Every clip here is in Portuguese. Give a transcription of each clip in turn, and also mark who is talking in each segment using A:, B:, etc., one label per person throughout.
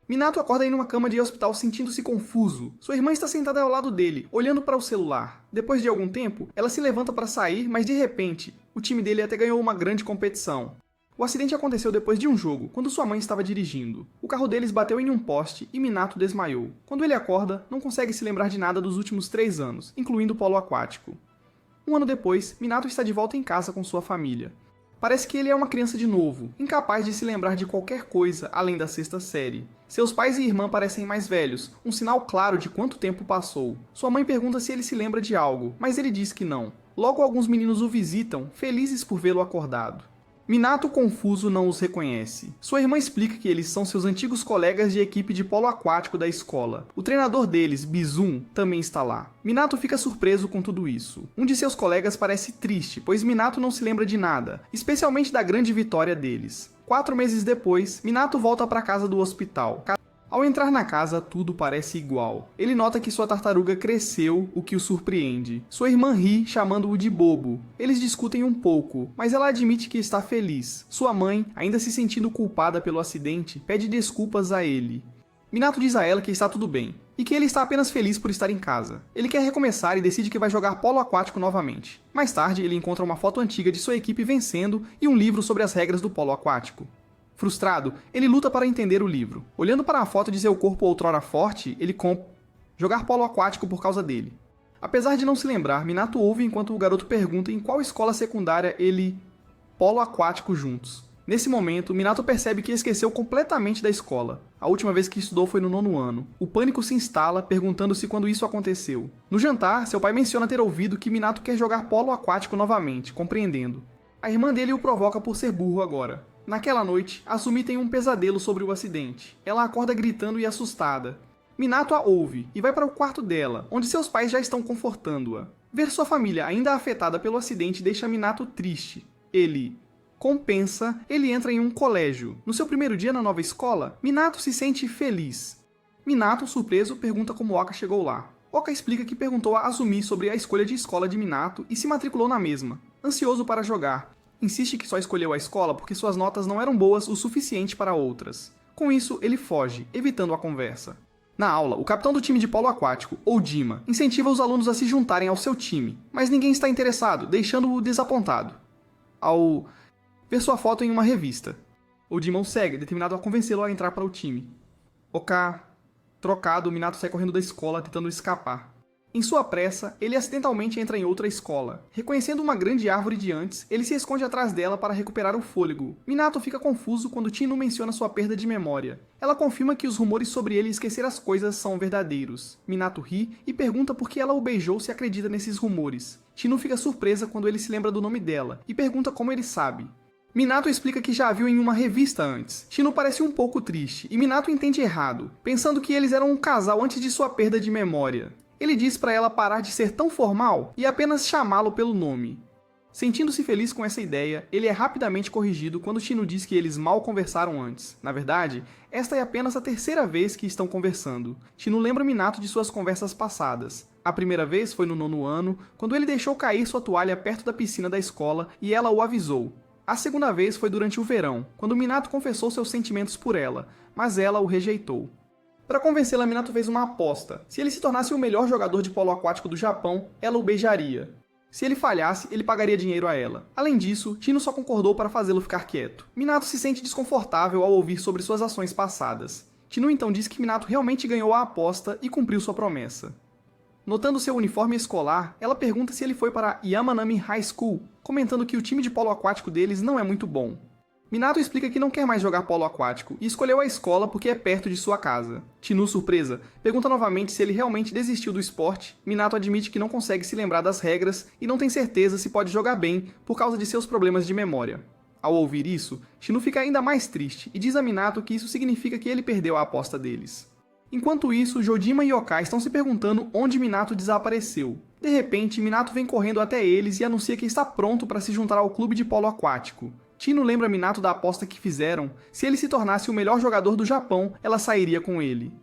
A: Minato acorda em uma cama de hospital sentindo-se confuso. Sua irmã está sentada ao lado dele, olhando para o celular. Depois de algum tempo, ela se levanta para sair, mas de repente, o time dele até ganhou uma grande competição. O acidente aconteceu depois de um jogo, quando sua mãe estava dirigindo. O carro deles bateu em um poste e Minato desmaiou. Quando ele acorda, não consegue se lembrar de nada dos últimos 3 anos, incluindo o polo aquático. Um ano depois, Minato está de volta em casa com sua família. Parece que ele é uma criança de novo, incapaz de se lembrar de qualquer coisa além da 6ª série. Seus pais e irmã parecem mais velhos, um sinal claro de quanto tempo passou. Sua mãe pergunta se ele se lembra de algo, mas ele diz que não. Logo, alguns meninos o visitam, felizes por vê-lo acordado. Minato, confuso, não os reconhece. Sua irmã explica que eles são seus antigos colegas de equipe de polo aquático da escola. O treinador deles, Bizum, também está lá. Minato fica surpreso com tudo isso. Um de seus colegas parece triste, pois Minato não se lembra de nada, especialmente da grande vitória deles. 4 meses depois, Minato volta para a casa do hospital. Ao entrar na casa, tudo parece igual. Ele nota que sua tartaruga cresceu, o que o surpreende. Sua irmã ri, chamando-o de bobo. Eles discutem um pouco, mas ela admite que está feliz. Sua mãe, ainda se sentindo culpada pelo acidente, pede desculpas a ele. Minato diz a ela que está tudo bem, e que ele está apenas feliz por estar em casa. Ele quer recomeçar e decide que vai jogar polo aquático novamente. Mais tarde, ele encontra uma foto antiga de sua equipe vencendo e um livro sobre as regras do polo aquático. Frustrado, ele luta para entender o livro. Olhando para a foto de seu corpo outrora forte, ele jogar polo aquático por causa dele. Apesar de não se lembrar, Minato ouve enquanto o garoto pergunta em qual escola secundária ele polo aquático juntos. Nesse momento, Minato percebe que esqueceu completamente da escola. A última vez que estudou foi no 9º ano. O pânico se instala, perguntando-se quando isso aconteceu. No jantar, seu pai menciona ter ouvido que Minato quer jogar polo aquático novamente, compreendendo. A irmã dele o provoca por ser burro agora. Naquela noite, Asumi tem um pesadelo sobre o acidente. Ela acorda gritando e assustada. Minato a ouve e vai para o quarto dela, onde seus pais já estão confortando-a. Ver sua família ainda afetada pelo acidente deixa Minato triste. Ele entra em um colégio. No seu primeiro dia na nova escola, Minato se sente feliz. Minato, surpreso, pergunta como Oka chegou lá. Oka explica que perguntou a Asumi sobre a escolha de escola de Minato e se matriculou na mesma, ansioso para jogar. Insiste que só escolheu a escola porque suas notas não eram boas o suficiente para outras. Com isso, ele foge, evitando a conversa. Na aula, o capitão do time de polo aquático, Oldima, incentiva os alunos a se juntarem ao seu time, mas ninguém está interessado, deixando-o desapontado. Ao ver sua foto em uma revista, Oldima o segue, determinado a convencê-lo a entrar para o time. Trocado, Minato sai correndo da escola, tentando escapar. Em sua pressa, ele acidentalmente entra em outra escola. Reconhecendo uma grande árvore de antes, ele se esconde atrás dela para recuperar o fôlego. Minato fica confuso quando Tino menciona sua perda de memória. Ela confirma que os rumores sobre ele esquecer as coisas são verdadeiros. Minato ri e pergunta por que ela o beijou se acredita nesses rumores. Tino fica surpresa quando ele se lembra do nome dela e pergunta como ele sabe. Minato explica que já a viu em uma revista antes. Tino parece um pouco triste e Minato entende errado, pensando que eles eram um casal antes de sua perda de memória. Ele diz para ela parar de ser tão formal e apenas chamá-lo pelo nome. Sentindo-se feliz com essa ideia, ele é rapidamente corrigido quando Tino diz que eles mal conversaram antes. Na verdade, esta é apenas a 3ª vez que estão conversando. Tino lembra Minato de suas conversas passadas. A primeira vez foi no 9º ano, quando ele deixou cair sua toalha perto da piscina da escola e ela o avisou. A segunda vez foi durante o verão, quando Minato confessou seus sentimentos por ela, mas ela o rejeitou. Para convencê-la, Minato fez uma aposta. Se ele se tornasse o melhor jogador de polo aquático do Japão, ela o beijaria. Se ele falhasse, ele pagaria dinheiro a ela. Além disso, Tino só concordou para fazê-lo ficar quieto. Minato se sente desconfortável ao ouvir sobre suas ações passadas. Tino então diz que Minato realmente ganhou a aposta e cumpriu sua promessa. Notando seu uniforme escolar, ela pergunta se ele foi para Yamanami High School, comentando que o time de polo aquático deles não é muito bom. Minato explica que não quer mais jogar polo aquático e escolheu a escola porque é perto de sua casa. Tino, surpresa, pergunta novamente se ele realmente desistiu do esporte. Minato admite que não consegue se lembrar das regras e não tem certeza se pode jogar bem por causa de seus problemas de memória. Ao ouvir isso, Tino fica ainda mais triste e diz a Minato que isso significa que ele perdeu a aposta deles. Enquanto isso, Jojima e Yokai estão se perguntando onde Minato desapareceu. De repente, Minato vem correndo até eles e anuncia que está pronto para se juntar ao clube de polo aquático. Tino lembra Minato da aposta que fizeram. Se ele se tornasse o melhor jogador do Japão, ela sairia com ele.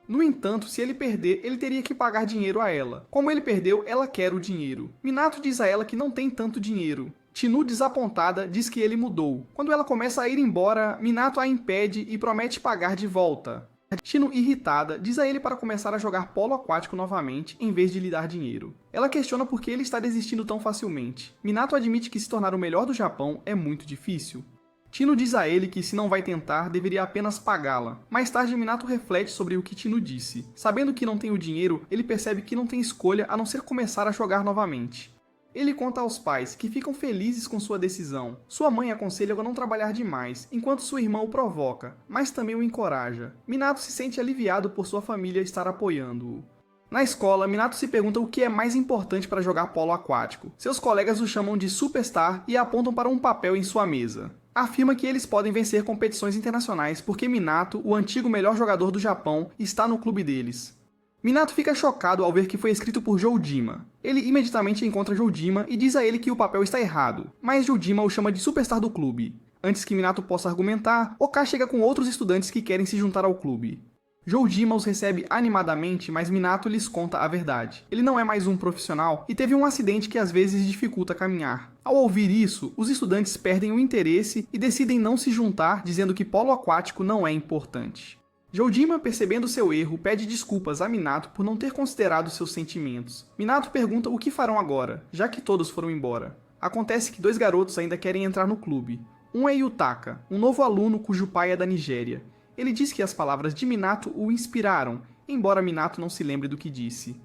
A: No entanto, se ele perder, ele teria que pagar dinheiro a ela. Como ele perdeu, ela quer o dinheiro. Minato diz a ela que não tem tanto dinheiro. Tino, desapontada, diz que ele mudou. Quando ela começa a ir embora, Minato a impede e promete pagar de volta. Chino, irritada, diz a ele para começar a jogar polo aquático novamente, em vez de lhe dar dinheiro. Ela questiona por que ele está desistindo tão facilmente. Minato admite que se tornar o melhor do Japão é muito difícil. Chino diz a ele que se não vai tentar, deveria apenas pagá-la. Mais tarde, Minato reflete sobre o que Chino disse. Sabendo que não tem o dinheiro, ele percebe que não tem escolha a não ser começar a jogar novamente. Ele conta aos pais, que ficam felizes com sua decisão. Sua mãe aconselha a não trabalhar demais, enquanto sua irmã o provoca, mas também o encoraja. Minato se sente aliviado por sua família estar apoiando-o. Na escola, Minato se pergunta o que é mais importante para jogar polo aquático. Seus colegas o chamam de Superstar e apontam para um papel em sua mesa. Afirma que eles podem vencer competições internacionais porque Minato, o antigo melhor jogador do Japão, está no clube deles. Minato fica chocado ao ver que foi escrito por Joujima. Ele imediatamente encontra Joujima e diz a ele que o papel está errado, mas Joujima o chama de Superstar do clube. Antes que Minato possa argumentar, Oka chega com outros estudantes que querem se juntar ao clube. Joujima os recebe animadamente, mas Minato lhes conta a verdade. Ele não é mais um profissional e teve um acidente que às vezes dificulta caminhar. Ao ouvir isso, os estudantes perdem o interesse e decidem não se juntar, dizendo que polo aquático não é importante. Joujima, percebendo seu erro, pede desculpas a Minato por não ter considerado seus sentimentos. Minato pergunta o que farão agora, já que todos foram embora. Acontece que dois garotos ainda querem entrar no clube. Um é Yutaka, um novo aluno cujo pai é da Nigéria. Ele diz que as palavras de Minato o inspiraram, embora Minato não se lembre do que disse.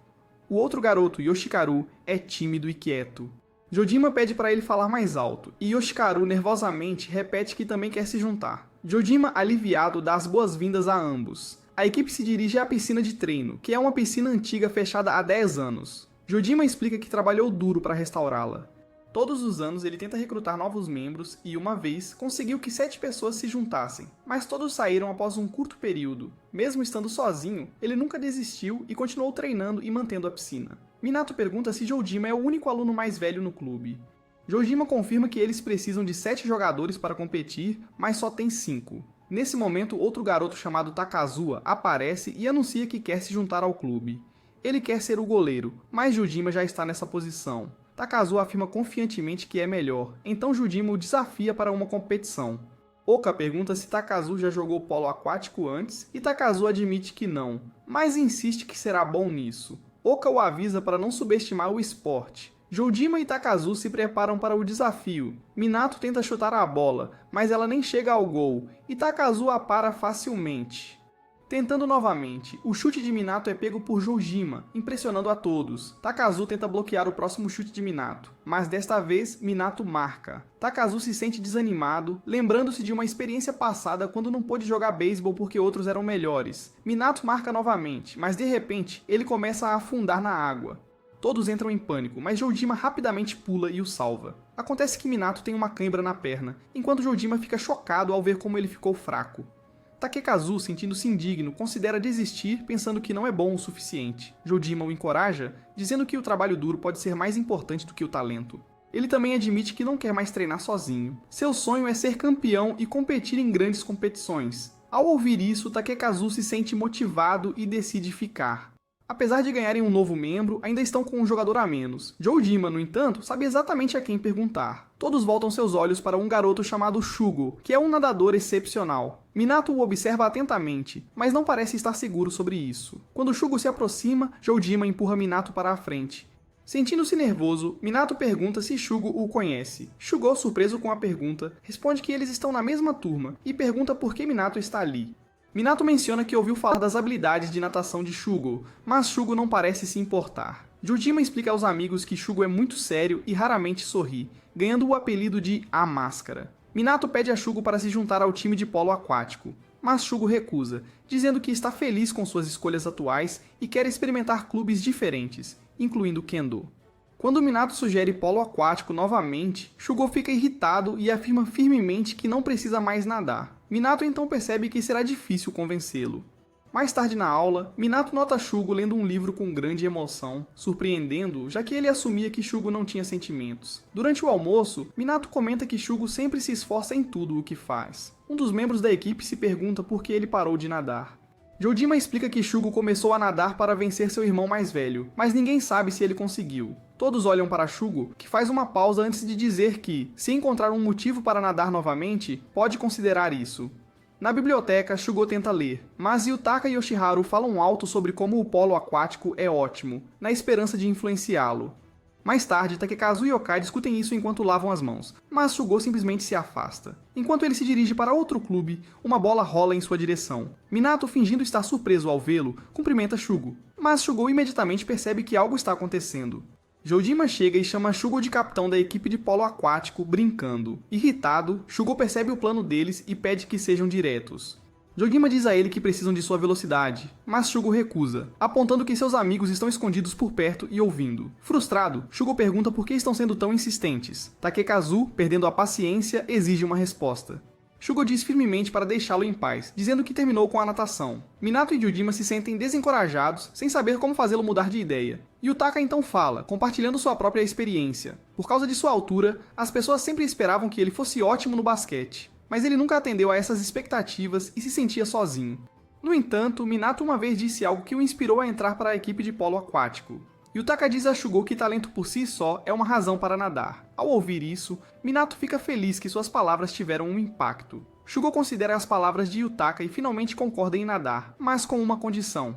A: O outro garoto, Yoshikaru, é tímido e quieto. Joujima pede para ele falar mais alto, e Yoshikaru nervosamente repete que também quer se juntar. Joujima, aliviado, dá as boas-vindas a ambos. A equipe se dirige à piscina de treino, que é uma piscina antiga fechada há 10 anos. Joujima explica que trabalhou duro para restaurá-la. Todos os anos ele tenta recrutar novos membros e, uma vez, conseguiu que 7 pessoas se juntassem, mas todos saíram após um curto período. Mesmo estando sozinho, ele nunca desistiu e continuou treinando e mantendo a piscina. Minato pergunta se Joujima é o único aluno mais velho no clube. Joujima confirma que eles precisam de 7 jogadores para competir, mas só tem 5. Nesse momento, outro garoto chamado Takazuha aparece e anuncia que quer se juntar ao clube. Ele quer ser o goleiro, mas Joujima já está nessa posição. Takazuha afirma confiantemente que é melhor, então Joujima o desafia para uma competição. Oka pergunta se Takazuha já jogou polo aquático antes e Takazuha admite que não, mas insiste que será bom nisso. Oka o avisa para não subestimar o esporte. Joujima e Takazuha se preparam para o desafio. Minato tenta chutar a bola, mas ela nem chega ao gol, e Takazuha a para facilmente. Tentando novamente, o chute de Minato é pego por Joujima, impressionando a todos. Takazuha tenta bloquear o próximo chute de Minato, mas desta vez Minato marca. Takazuha se sente desanimado, lembrando-se de uma experiência passada quando não pôde jogar beisebol porque outros eram melhores. Minato marca novamente, mas de repente ele começa a afundar na água. Todos entram em pânico, mas Joujima rapidamente pula e o salva. Acontece que Minato tem uma cãibra na perna, enquanto Joujima fica chocado ao ver como ele ficou fraco. Takekazu, sentindo-se indigno, considera desistir, pensando que não é bom o suficiente. Joujima o encoraja, dizendo que o trabalho duro pode ser mais importante do que o talento. Ele também admite que não quer mais treinar sozinho. Seu sonho é ser campeão e competir em grandes competições. Ao ouvir isso, Takekazu se sente motivado e decide ficar. Apesar de ganharem um novo membro, ainda estão com um jogador a menos. Joujima, no entanto, sabe exatamente a quem perguntar. Todos voltam seus olhos para um garoto chamado Shugo, que é um nadador excepcional. Minato o observa atentamente, mas não parece estar seguro sobre isso. Quando Shugo se aproxima, Joujima empurra Minato para a frente. Sentindo-se nervoso, Minato pergunta se Shugo o conhece. Shugo, surpreso com a pergunta, responde que eles estão na mesma turma e pergunta por que Minato está ali. Minato menciona que ouviu falar das habilidades de natação de Shugo, mas Shugo não parece se importar. Joujima explica aos amigos que Shugo é muito sério e raramente sorri, ganhando o apelido de A Máscara. Minato pede a Shugo para se juntar ao time de polo aquático, mas Shugo recusa, dizendo que está feliz com suas escolhas atuais e quer experimentar clubes diferentes, incluindo Kendo. Quando Minato sugere polo aquático novamente, Shugo fica irritado e afirma firmemente que não precisa mais nadar. Minato então percebe que será difícil convencê-lo. Mais tarde na aula, Minato nota Shugo lendo um livro com grande emoção, surpreendendo-o, já que ele assumia que Shugo não tinha sentimentos. Durante o almoço, Minato comenta que Shugo sempre se esforça em tudo o que faz. Um dos membros da equipe se pergunta por que ele parou de nadar. Joujima explica que Shugo começou a nadar para vencer seu irmão mais velho, mas ninguém sabe se ele conseguiu. Todos olham para Shugo, que faz uma pausa antes de dizer que, se encontrar um motivo para nadar novamente, pode considerar isso. Na biblioteca, Shugo tenta ler, mas Yutaka e Yoshiharu falam alto sobre como o polo aquático é ótimo, na esperança de influenciá-lo. Mais tarde, Takekazu e Yokai discutem isso enquanto lavam as mãos, mas Shugo simplesmente se afasta. Enquanto ele se dirige para outro clube, uma bola rola em sua direção. Minato, fingindo estar surpreso ao vê-lo, cumprimenta Shugo, mas Shugo imediatamente percebe que algo está acontecendo. Joujima chega e chama Shugo de capitão da equipe de polo aquático, brincando. Irritado, Shugo percebe o plano deles e pede que sejam diretos. Joujima diz a ele que precisam de sua velocidade, mas Shugo recusa, apontando que seus amigos estão escondidos por perto e ouvindo. Frustrado, Shugo pergunta por que estão sendo tão insistentes. Takekazu, perdendo a paciência, exige uma resposta. Shugo diz firmemente para deixá-lo em paz, dizendo que terminou com a natação. Minato e Joujima se sentem desencorajados, sem saber como fazê-lo mudar de ideia. Yutaka então fala, compartilhando sua própria experiência. Por causa de sua altura, as pessoas sempre esperavam que ele fosse ótimo no basquete, mas ele nunca atendeu a essas expectativas e se sentia sozinho. No entanto, Minato uma vez disse algo que o inspirou a entrar para a equipe de polo aquático. Yutaka diz a Shugo que talento por si só é uma razão para nadar. Ao ouvir isso, Minato fica feliz que suas palavras tiveram um impacto. Shugo considera as palavras de Yutaka e finalmente concorda em nadar, mas com uma condição.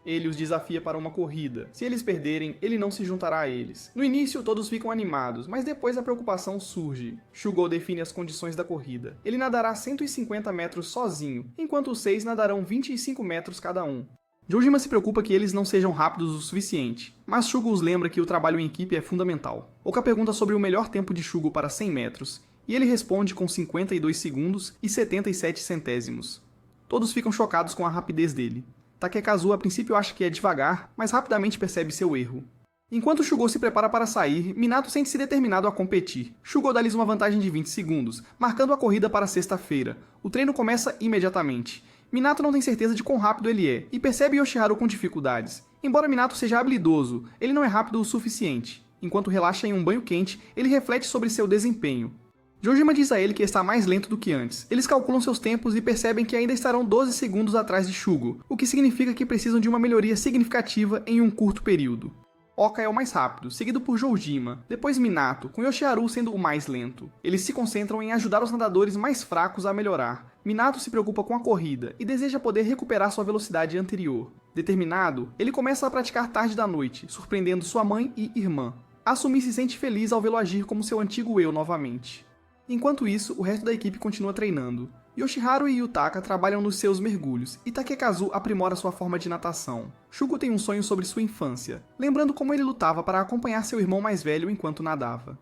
A: Ele os desafia para uma corrida. Se eles perderem, ele não se juntará a eles. No início, todos ficam animados, mas depois a preocupação surge. Shugo define as condições da corrida. Ele nadará 150 metros sozinho, enquanto os 6 nadarão 25 metros cada um. Joujima se preocupa que eles não sejam rápidos o suficiente, mas Shugo os lembra que o trabalho em equipe é fundamental. Oka pergunta sobre o melhor tempo de Shugo para 100 metros, e ele responde com 52 segundos e 77 centésimos. Todos ficam chocados com a rapidez dele. Takekazu a princípio acha que é devagar, mas rapidamente percebe seu erro. Enquanto Shugo se prepara para sair, Minato sente-se determinado a competir. Shugo dá-lhes uma vantagem de 20 segundos, marcando a corrida para sexta-feira. O treino começa imediatamente. Minato não tem certeza de quão rápido ele é, e percebe Yoshiharu com dificuldades. Embora Minato seja habilidoso, ele não é rápido o suficiente. Enquanto relaxa em um banho quente, ele reflete sobre seu desempenho. Joujima diz a ele que está mais lento do que antes. Eles calculam seus tempos e percebem que ainda estarão 12 segundos atrás de Shugo, o que significa que precisam de uma melhoria significativa em um curto período. Oka é o mais rápido, seguido por Joujima, depois Minato, com Yoshiharu sendo o mais lento. Eles se concentram em ajudar os nadadores mais fracos a melhorar. Minato se preocupa com a corrida e deseja poder recuperar sua velocidade anterior. Determinado, ele começa a praticar tarde da noite, surpreendendo sua mãe e irmã. Asumi se sente feliz ao vê-lo agir como seu antigo eu novamente. Enquanto isso, o resto da equipe continua treinando. Yoshiharu e Yutaka trabalham nos seus mergulhos, e Takekazu aprimora sua forma de natação. Shugo tem um sonho sobre sua infância, lembrando como ele lutava para acompanhar seu irmão mais velho enquanto nadava.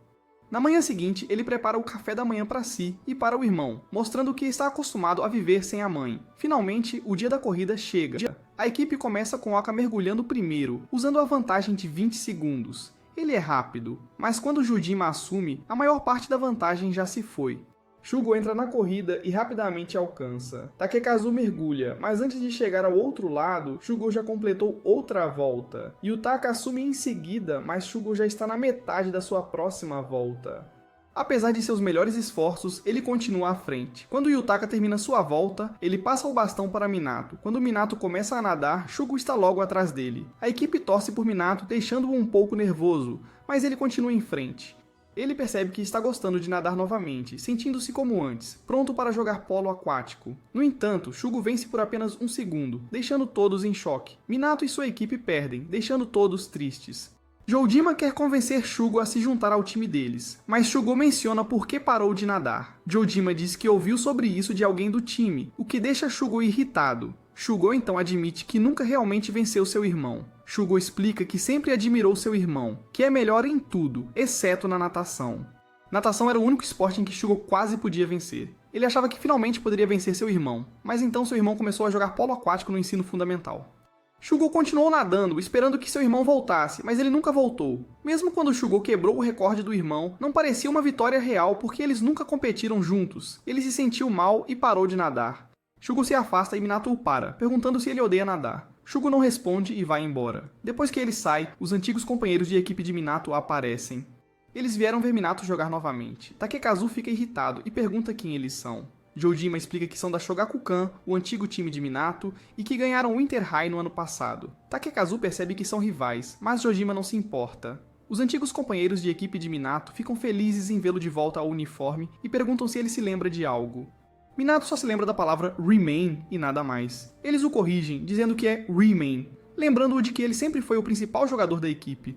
A: Na manhã seguinte, ele prepara o café da manhã para si e para o irmão, mostrando que está acostumado a viver sem a mãe. Finalmente, o dia da corrida chega. A equipe começa com Oka mergulhando primeiro, usando a vantagem de 20 segundos. Ele é rápido, mas quando Joujima assume, a maior parte da vantagem já se foi. Shugo entra na corrida e rapidamente alcança. Takekazu mergulha, mas antes de chegar ao outro lado, Shugo já completou outra volta. Yutaka assume em seguida, mas Shugo já está na metade da sua próxima volta. Apesar de seus melhores esforços, ele continua à frente. Quando Yutaka termina sua volta, ele passa o bastão para Minato. Quando Minato começa a nadar, Shugo está logo atrás dele. A equipe torce por Minato, deixando-o um pouco nervoso, mas ele continua em frente. Ele percebe que está gostando de nadar novamente, sentindo-se como antes, pronto para jogar polo aquático. No entanto, Shugo vence por apenas um segundo, deixando todos em choque. Minato e sua equipe perdem, deixando todos tristes. Joujima quer convencer Shugo a se juntar ao time deles, mas Shugo menciona por que parou de nadar. Joujima diz que ouviu sobre isso de alguém do time, o que deixa Shugo irritado. Shugo então admite que nunca realmente venceu seu irmão. Shugo explica que sempre admirou seu irmão, que é melhor em tudo, exceto na natação. Natação era o único esporte em que Shugo quase podia vencer. Ele achava que finalmente poderia vencer seu irmão, mas então seu irmão começou a jogar polo aquático no ensino fundamental. Shugo continuou nadando, esperando que seu irmão voltasse, mas ele nunca voltou. Mesmo quando Shugo quebrou o recorde do irmão, não parecia uma vitória real porque eles nunca competiram juntos. Ele se sentiu mal e parou de nadar. Shugo se afasta e Minato o para, perguntando se ele odeia nadar. Shugo não responde e vai embora. Depois que ele sai, os antigos companheiros de equipe de Minato aparecem. Eles vieram ver Minato jogar novamente. Takekazu fica irritado e pergunta quem eles são. Joujima explica que são da Shogakukan, o antigo time de Minato, e que ganharam o Winter High no ano passado. Takekazu percebe que são rivais, mas Joujima não se importa. Os antigos companheiros de equipe de Minato ficam felizes em vê-lo de volta ao uniforme e perguntam se ele se lembra de algo. Minato só se lembra da palavra remain e nada mais. Eles o corrigem, dizendo que é remain, lembrando-o de que ele sempre foi o principal jogador da equipe.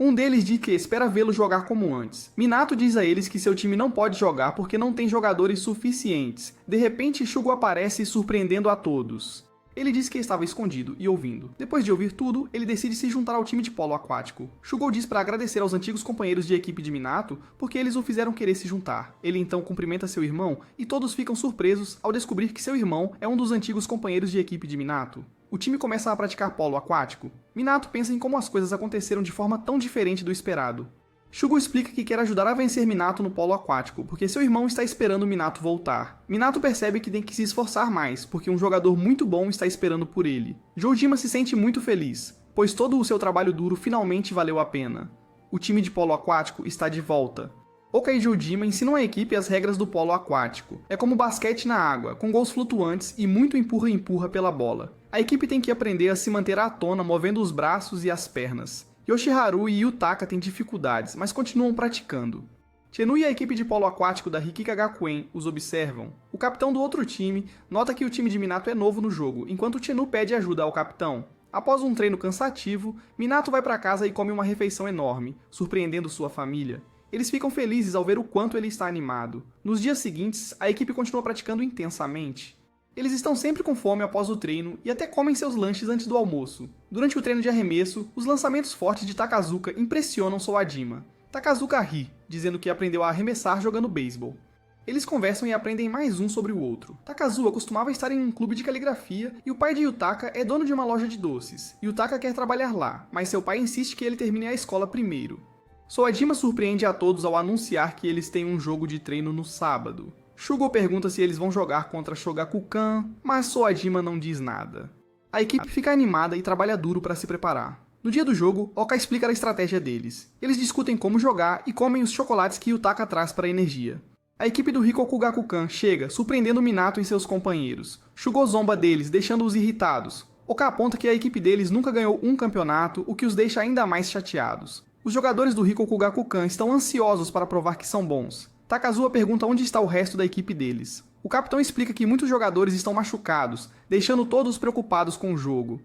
A: Um deles diz que espera vê-lo jogar como antes. Minato diz a eles que seu time não pode jogar porque não tem jogadores suficientes. De repente, Shugo aparece surpreendendo a todos. Ele disse que estava escondido e ouvindo. Depois de ouvir tudo, ele decide se juntar ao time de polo aquático. Shugo diz para agradecer aos antigos companheiros de equipe de Minato porque eles o fizeram querer se juntar. Ele então cumprimenta seu irmão e todos ficam surpresos ao descobrir que seu irmão é um dos antigos companheiros de equipe de Minato. O time começa a praticar polo aquático. Minato pensa em como as coisas aconteceram de forma tão diferente do esperado. Shugo explica que quer ajudar a vencer Minato no polo aquático, porque seu irmão está esperando Minato voltar. Minato percebe que tem que se esforçar mais, porque um jogador muito bom está esperando por ele. Joujima se sente muito feliz, pois todo o seu trabalho duro finalmente valeu a pena. O time de polo aquático está de volta. Oka e Joujima ensinam a equipe as regras do polo aquático. É como basquete na água, com gols flutuantes e muito empurra-empurra pela bola. A equipe tem que aprender a se manter à tona movendo os braços e as pernas. Yoshiharu e Yutaka têm dificuldades, mas continuam praticando. Chenu e a equipe de polo aquático da Rikika Gakuen os observam. O capitão do outro time nota que o time de Minato é novo no jogo, enquanto Chenu pede ajuda ao capitão. Após um treino cansativo, Minato vai para casa e come uma refeição enorme, surpreendendo sua família. Eles ficam felizes ao ver o quanto ele está animado. Nos dias seguintes, a equipe continua praticando intensamente. Eles estão sempre com fome após o treino e até comem seus lanches antes do almoço. Durante o treino de arremesso, os lançamentos fortes de Takazuka impressionam Soajima. Takazuka ri, dizendo que aprendeu a arremessar jogando beisebol. Eles conversam e aprendem mais um sobre o outro. Takazuka costumava estar em um clube de caligrafia e o pai de Yutaka é dono de uma loja de doces. Yutaka quer trabalhar lá, mas seu pai insiste que ele termine a escola primeiro. Soajima surpreende a todos ao anunciar que eles têm um jogo de treino no sábado. Shugo pergunta se eles vão jogar contra Shogakukan, mas Soajima não diz nada. A equipe fica animada e trabalha duro para se preparar. No dia do jogo, Oka explica a estratégia deles. Eles discutem como jogar e comem os chocolates que Yutaka traz para a energia. A equipe do Rikoku Gakukan chega, surpreendendo Minato e seus companheiros. Shugo zomba deles, deixando-os irritados. Oka aponta que a equipe deles nunca ganhou um campeonato, o que os deixa ainda mais chateados. Os jogadores do Rikoku Gakukan estão ansiosos para provar que são bons. Takazuka pergunta onde está o resto da equipe deles. O capitão explica que muitos jogadores estão machucados, deixando todos preocupados com o jogo.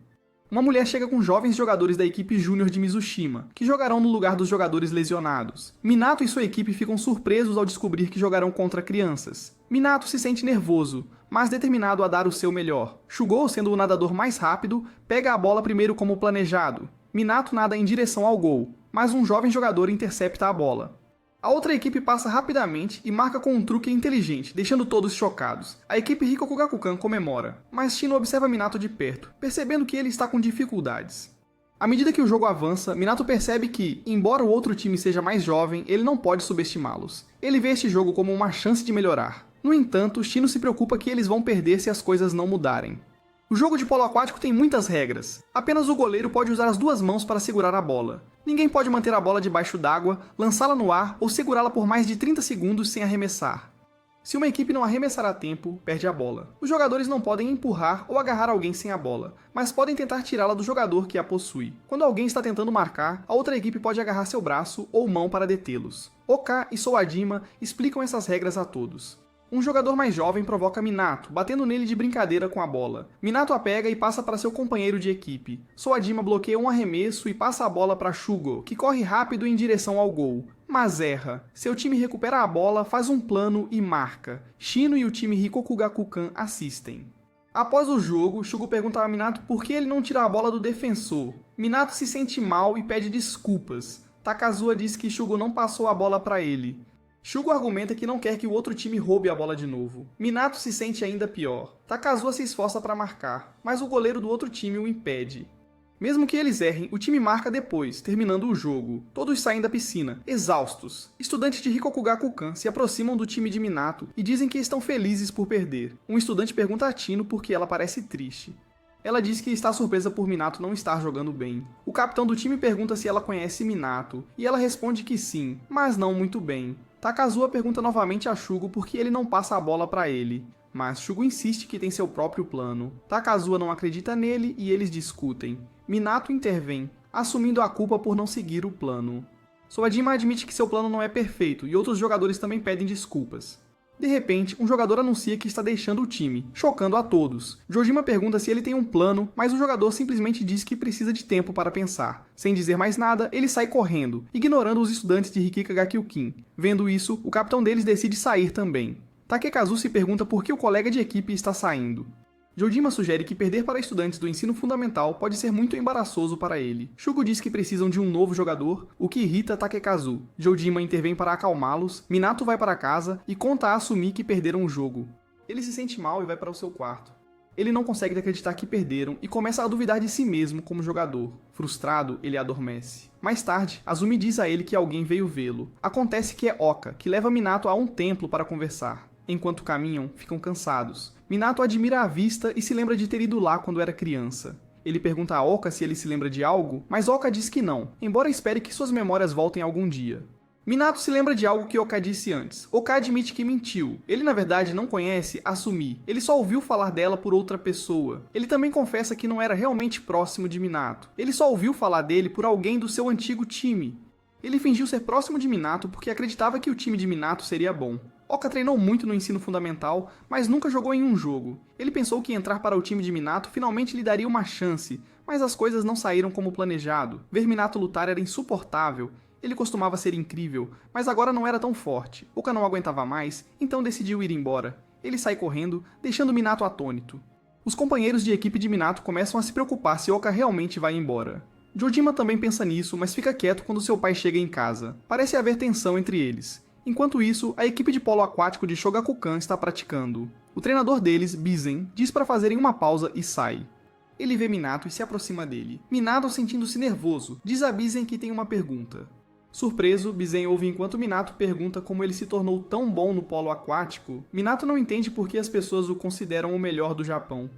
A: Uma mulher chega com jovens jogadores da equipe júnior de Mizushima, que jogarão no lugar dos jogadores lesionados. Minato e sua equipe ficam surpresos ao descobrir que jogarão contra crianças. Minato se sente nervoso, mas determinado a dar o seu melhor. Shugo, sendo o nadador mais rápido, pega a bola primeiro como planejado. Minato nada em direção ao gol, mas um jovem jogador intercepta a bola. A outra equipe passa rapidamente e marca com um truque inteligente, deixando todos chocados. A equipe Rikoku Gakukan comemora, mas Shino observa Minato de perto, percebendo que ele está com dificuldades. À medida que o jogo avança, Minato percebe que, embora o outro time seja mais jovem, ele não pode subestimá-los. Ele vê este jogo como uma chance de melhorar. No entanto, Shino se preocupa que eles vão perder se as coisas não mudarem. O jogo de polo aquático tem muitas regras. Apenas o goleiro pode usar as duas mãos para segurar a bola. Ninguém pode manter a bola debaixo d'água, lançá-la no ar ou segurá-la por mais de 30 segundos sem arremessar. Se uma equipe não arremessar a tempo, perde a bola. Os jogadores não podem empurrar ou agarrar alguém sem a bola, mas podem tentar tirá-la do jogador que a possui. Quando alguém está tentando marcar, a outra equipe pode agarrar seu braço ou mão para detê-los. Oka e Soajima explicam essas regras a todos. Um jogador mais jovem provoca Minato, batendo nele de brincadeira com a bola. Minato a pega e passa para seu companheiro de equipe. Soajima bloqueia um arremesso e passa a bola para Shugo, que corre rápido em direção ao gol. Mas erra. Seu time recupera a bola, faz um plano e marca. Shino e o time Rikoku Gakukan assistem. Após o jogo, Shugo pergunta a Minato por que ele não tira a bola do defensor. Minato se sente mal e pede desculpas. Takazuka diz que Shugo não passou a bola para ele. Shugo argumenta que não quer que o outro time roube a bola de novo. Minato se sente ainda pior. Takazuka se esforça para marcar, mas o goleiro do outro time o impede. Mesmo que eles errem, o time marca depois, terminando o jogo. Todos saem da piscina, exaustos. Estudantes de Rikoku Gakukan se aproximam do time de Minato e dizem que estão felizes por perder. Um estudante pergunta a Tino por que ela parece triste. Ela diz que está surpresa por Minato não estar jogando bem. O capitão do time pergunta se ela conhece Minato, e ela responde que sim, mas não muito bem. Takazuka pergunta novamente a Shugo por que ele não passa a bola para ele, mas Shugo insiste que tem seu próprio plano. Takazuka não acredita nele e eles discutem. Minato intervém, assumindo a culpa por não seguir o plano. Soajima admite que seu plano não é perfeito e outros jogadores também pedem desculpas. De repente, um jogador anuncia que está deixando o time, chocando a todos. Jojima pergunta se ele tem um plano, mas o jogador simplesmente diz que precisa de tempo para pensar. Sem dizer mais nada, ele sai correndo, ignorando os estudantes de Rikika Gakyukin. Vendo isso, o capitão deles decide sair também. Takekazu se pergunta por que o colega de equipe está saindo. Jojima sugere que perder para estudantes do ensino fundamental pode ser muito embaraçoso para ele. Shugo diz que precisam de um novo jogador, o que irrita Takekazu. Jojima intervém para acalmá-los, Minato vai para casa e conta a Asumi que perderam o jogo. Ele se sente mal e vai para o seu quarto. Ele não consegue acreditar que perderam e começa a duvidar de si mesmo como jogador. Frustrado, ele adormece. Mais tarde, Azumi diz a ele que alguém veio vê-lo. Acontece que é Oka, que leva Minato a um templo para conversar. Enquanto caminham, ficam cansados. Minato admira a vista e se lembra de ter ido lá quando era criança. Ele pergunta a Oka se ele se lembra de algo, mas Oka diz que não, embora espere que suas memórias voltem algum dia. Minato se lembra de algo que Oka disse antes. Oka admite que mentiu. Ele na verdade não conhece Asumi, ele só ouviu falar dela por outra pessoa. Ele também confessa que não era realmente próximo de Minato. Ele só ouviu falar dele por alguém do seu antigo time. Ele fingiu ser próximo de Minato porque acreditava que o time de Minato seria bom. Oka treinou muito no ensino fundamental, mas nunca jogou em um jogo. Ele pensou que entrar para o time de Minato finalmente lhe daria uma chance, mas as coisas não saíram como planejado. Ver Minato lutar era insuportável. Ele costumava ser incrível, mas agora não era tão forte. Oka não aguentava mais, então decidiu ir embora. Ele sai correndo, deixando Minato atônito. Os companheiros de equipe de Minato começam a se preocupar se Oka realmente vai embora. Jojima também pensa nisso, mas fica quieto quando seu pai chega em casa. Parece haver tensão entre eles. Enquanto isso, a equipe de polo aquático de Shogakukan está praticando. O treinador deles, Bizen, diz para fazerem uma pausa e sai. Ele vê Minato e se aproxima dele. Minato, sentindo-se nervoso, diz a Bizen que tem uma pergunta. Surpreso, Bizen ouve enquanto Minato pergunta como ele se tornou tão bom no polo aquático. Minato não entende por que as pessoas o consideram o melhor do Japão.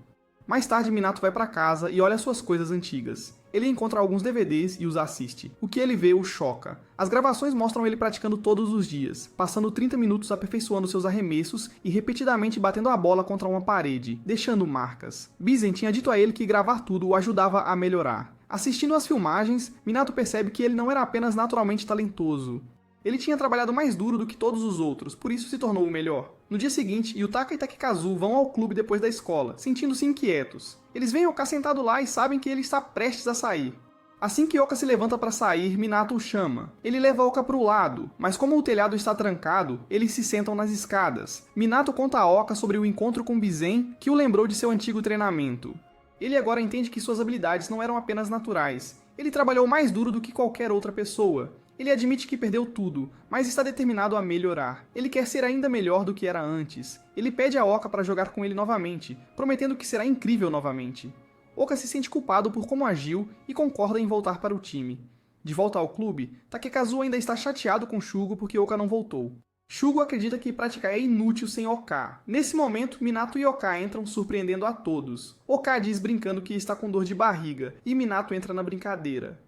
A: Mais tarde, Minato vai para casa e olha suas coisas antigas. Ele encontra alguns DVDs e os assiste. O que ele vê o choca. As gravações mostram ele praticando todos os dias, passando 30 minutos aperfeiçoando seus arremessos e repetidamente batendo a bola contra uma parede, deixando marcas. Bizen tinha dito a ele que gravar tudo o ajudava a melhorar. Assistindo às filmagens, Minato percebe que ele não era apenas naturalmente talentoso. Ele tinha trabalhado mais duro do que todos os outros, por isso se tornou o melhor. No dia seguinte, Yutaka e Takekazu vão ao clube depois da escola, sentindo-se inquietos. Eles veem Oka sentado lá e sabem que ele está prestes a sair. Assim que Oka se levanta para sair, Minato o chama. Ele leva Oka para o lado, mas como o telhado está trancado, eles se sentam nas escadas. Minato conta a Oka sobre o encontro com Bizen, que o lembrou de seu antigo treinamento. Ele agora entende que suas habilidades não eram apenas naturais. Ele trabalhou mais duro do que qualquer outra pessoa. Ele admite que perdeu tudo, mas está determinado a melhorar. Ele quer ser ainda melhor do que era antes. Ele pede a Oka para jogar com ele novamente, prometendo que será incrível novamente. Oka se sente culpado por como agiu e concorda em voltar para o time. De volta ao clube, Takekazu ainda está chateado com Shugo porque Oka não voltou. Shugo acredita que praticar é inútil sem Oka. Nesse momento, Minato e Oka entram surpreendendo a todos. Oka diz brincando que está com dor de barriga, e Minato entra na brincadeira.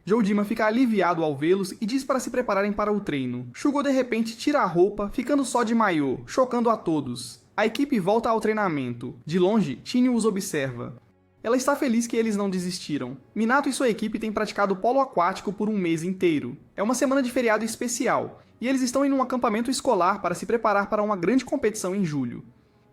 A: Jojima fica aliviado ao vê-los e diz para se prepararem para o treino. Shugo de repente tira a roupa, ficando só de maiô, chocando a todos. A equipe volta ao treinamento. De longe, Chinho os observa. Ela está feliz que eles não desistiram. Minato e sua equipe têm praticado polo aquático por um mês inteiro. É uma semana de feriado especial, e eles estão em um acampamento escolar para se preparar para uma grande competição em julho.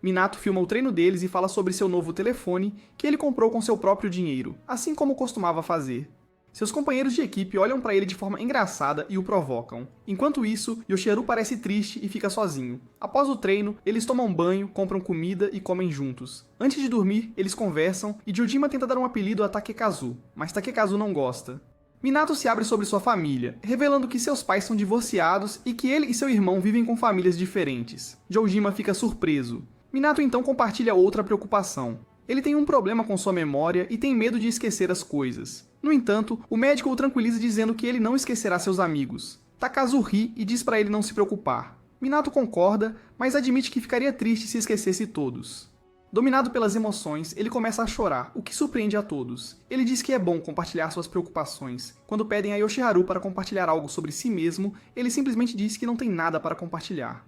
A: Minato filma o treino deles e fala sobre seu novo telefone, que ele comprou com seu próprio dinheiro, assim como costumava fazer. Seus companheiros de equipe olham para ele de forma engraçada e o provocam. Enquanto isso, Yoshiharu parece triste e fica sozinho. Após o treino, eles tomam banho, compram comida e comem juntos. Antes de dormir, eles conversam e Jojima tenta dar um apelido a Takekazu, mas Takekazu não gosta. Minato se abre sobre sua família, revelando que seus pais são divorciados e que ele e seu irmão vivem com famílias diferentes. Jojima fica surpreso. Minato então compartilha outra preocupação. Ele tem um problema com sua memória e tem medo de esquecer as coisas. No entanto, o médico o tranquiliza dizendo que ele não esquecerá seus amigos. Takekazu ri e diz para ele não se preocupar. Minato concorda, mas admite que ficaria triste se esquecesse todos. Dominado pelas emoções, ele começa a chorar, o que surpreende a todos. Ele diz que é bom compartilhar suas preocupações. Quando pedem a Yoshiharu para compartilhar algo sobre si mesmo, ele simplesmente diz que não tem nada para compartilhar.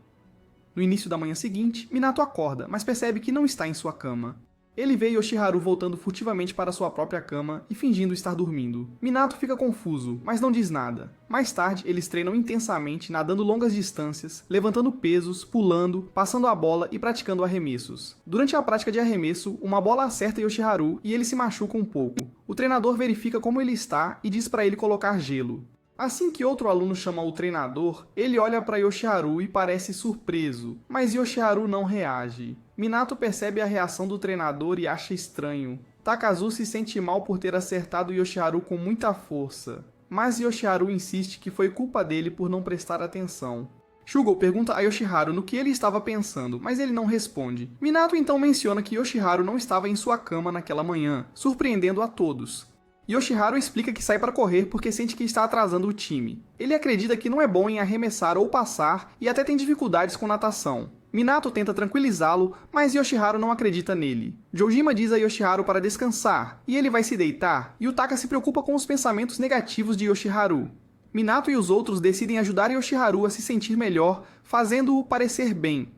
A: No início da manhã seguinte, Minato acorda, mas percebe que não está em sua cama. Ele vê Yoshiharu voltando furtivamente para sua própria cama e fingindo estar dormindo. Minato fica confuso, mas não diz nada. Mais tarde, eles treinam intensamente, nadando longas distâncias, levantando pesos, pulando, passando a bola e praticando arremessos. Durante a prática de arremesso, uma bola acerta Yoshiharu e ele se machuca um pouco. O treinador verifica como ele está e diz para ele colocar gelo. Assim que outro aluno chama o treinador, ele olha para Yoshiharu e parece surpreso, mas Yoshiharu não reage. Minato percebe a reação do treinador e acha estranho. Takazu se sente mal por ter acertado Yoshiharu com muita força, mas Yoshiharu insiste que foi culpa dele por não prestar atenção. Shugo pergunta a Yoshiharu no que ele estava pensando, mas ele não responde. Minato então menciona que Yoshiharu não estava em sua cama naquela manhã, surpreendendo a todos. Yoshiharu explica que sai para correr porque sente que está atrasando o time. Ele acredita que não é bom em arremessar ou passar e até tem dificuldades com natação. Minato tenta tranquilizá-lo, mas Yoshiharu não acredita nele. Jojima diz a Yoshiharu para descansar, e ele vai se deitar, e Utaka se preocupa com os pensamentos negativos de Yoshiharu. Minato e os outros decidem ajudar Yoshiharu a se sentir melhor, fazendo-o parecer bem.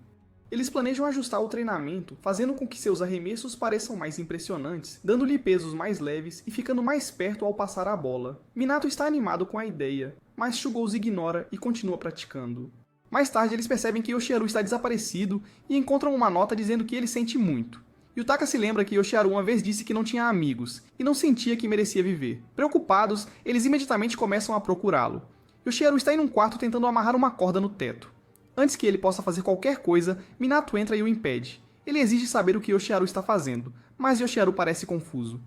A: Eles planejam ajustar o treinamento, fazendo com que seus arremessos pareçam mais impressionantes, dando-lhe pesos mais leves e ficando mais perto ao passar a bola. Minato está animado com a ideia, mas Shugo os ignora e continua praticando. Mais tarde eles percebem que Yoshiharu está desaparecido e encontram uma nota dizendo que ele sente muito. Yutaka se lembra que Yoshiharu uma vez disse que não tinha amigos e não sentia que merecia viver. Preocupados, eles imediatamente começam a procurá-lo. Yoshiharu está em um quarto tentando amarrar uma corda no teto. Antes que ele possa fazer qualquer coisa, Minato entra e o impede. Ele exige saber o que Yoshiharu está fazendo, mas Yoshiharu parece confuso.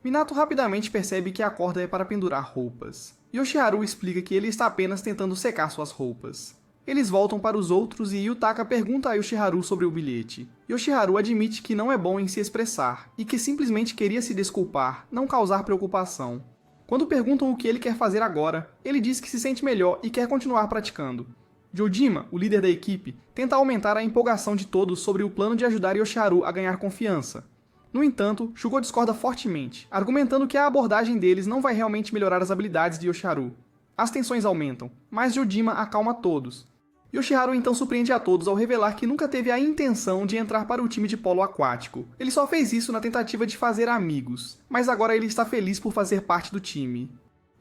A: Minato rapidamente percebe que a corda é para pendurar roupas. Yoshiharu explica que ele está apenas tentando secar suas roupas. Eles voltam para os outros e Yutaka pergunta a Yoshiharu sobre o bilhete. Yoshiharu admite que não é bom em se expressar e que simplesmente queria se desculpar, não causar preocupação. Quando perguntam o que ele quer fazer agora, ele diz que se sente melhor e quer continuar praticando. Jojima, o líder da equipe, tenta aumentar a empolgação de todos sobre o plano de ajudar Yoshiharu a ganhar confiança. No entanto, Shugo discorda fortemente, argumentando que a abordagem deles não vai realmente melhorar as habilidades de Yoshiharu. As tensões aumentam, mas Jojima acalma todos. Yoshiharu então surpreende a todos ao revelar que nunca teve a intenção de entrar para o time de polo aquático. Ele só fez isso na tentativa de fazer amigos, mas agora ele está feliz por fazer parte do time.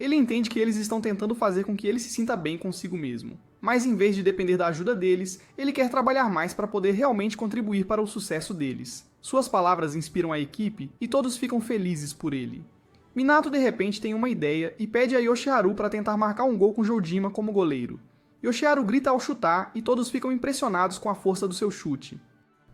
A: Ele entende que eles estão tentando fazer com que ele se sinta bem consigo mesmo. Mas em vez de depender da ajuda deles, ele quer trabalhar mais para poder realmente contribuir para o sucesso deles. Suas palavras inspiram a equipe e todos ficam felizes por ele. Minato de repente tem uma ideia e pede a Yoshiharu para tentar marcar um gol com Jojima como goleiro. Yoshiharu grita ao chutar e todos ficam impressionados com a força do seu chute.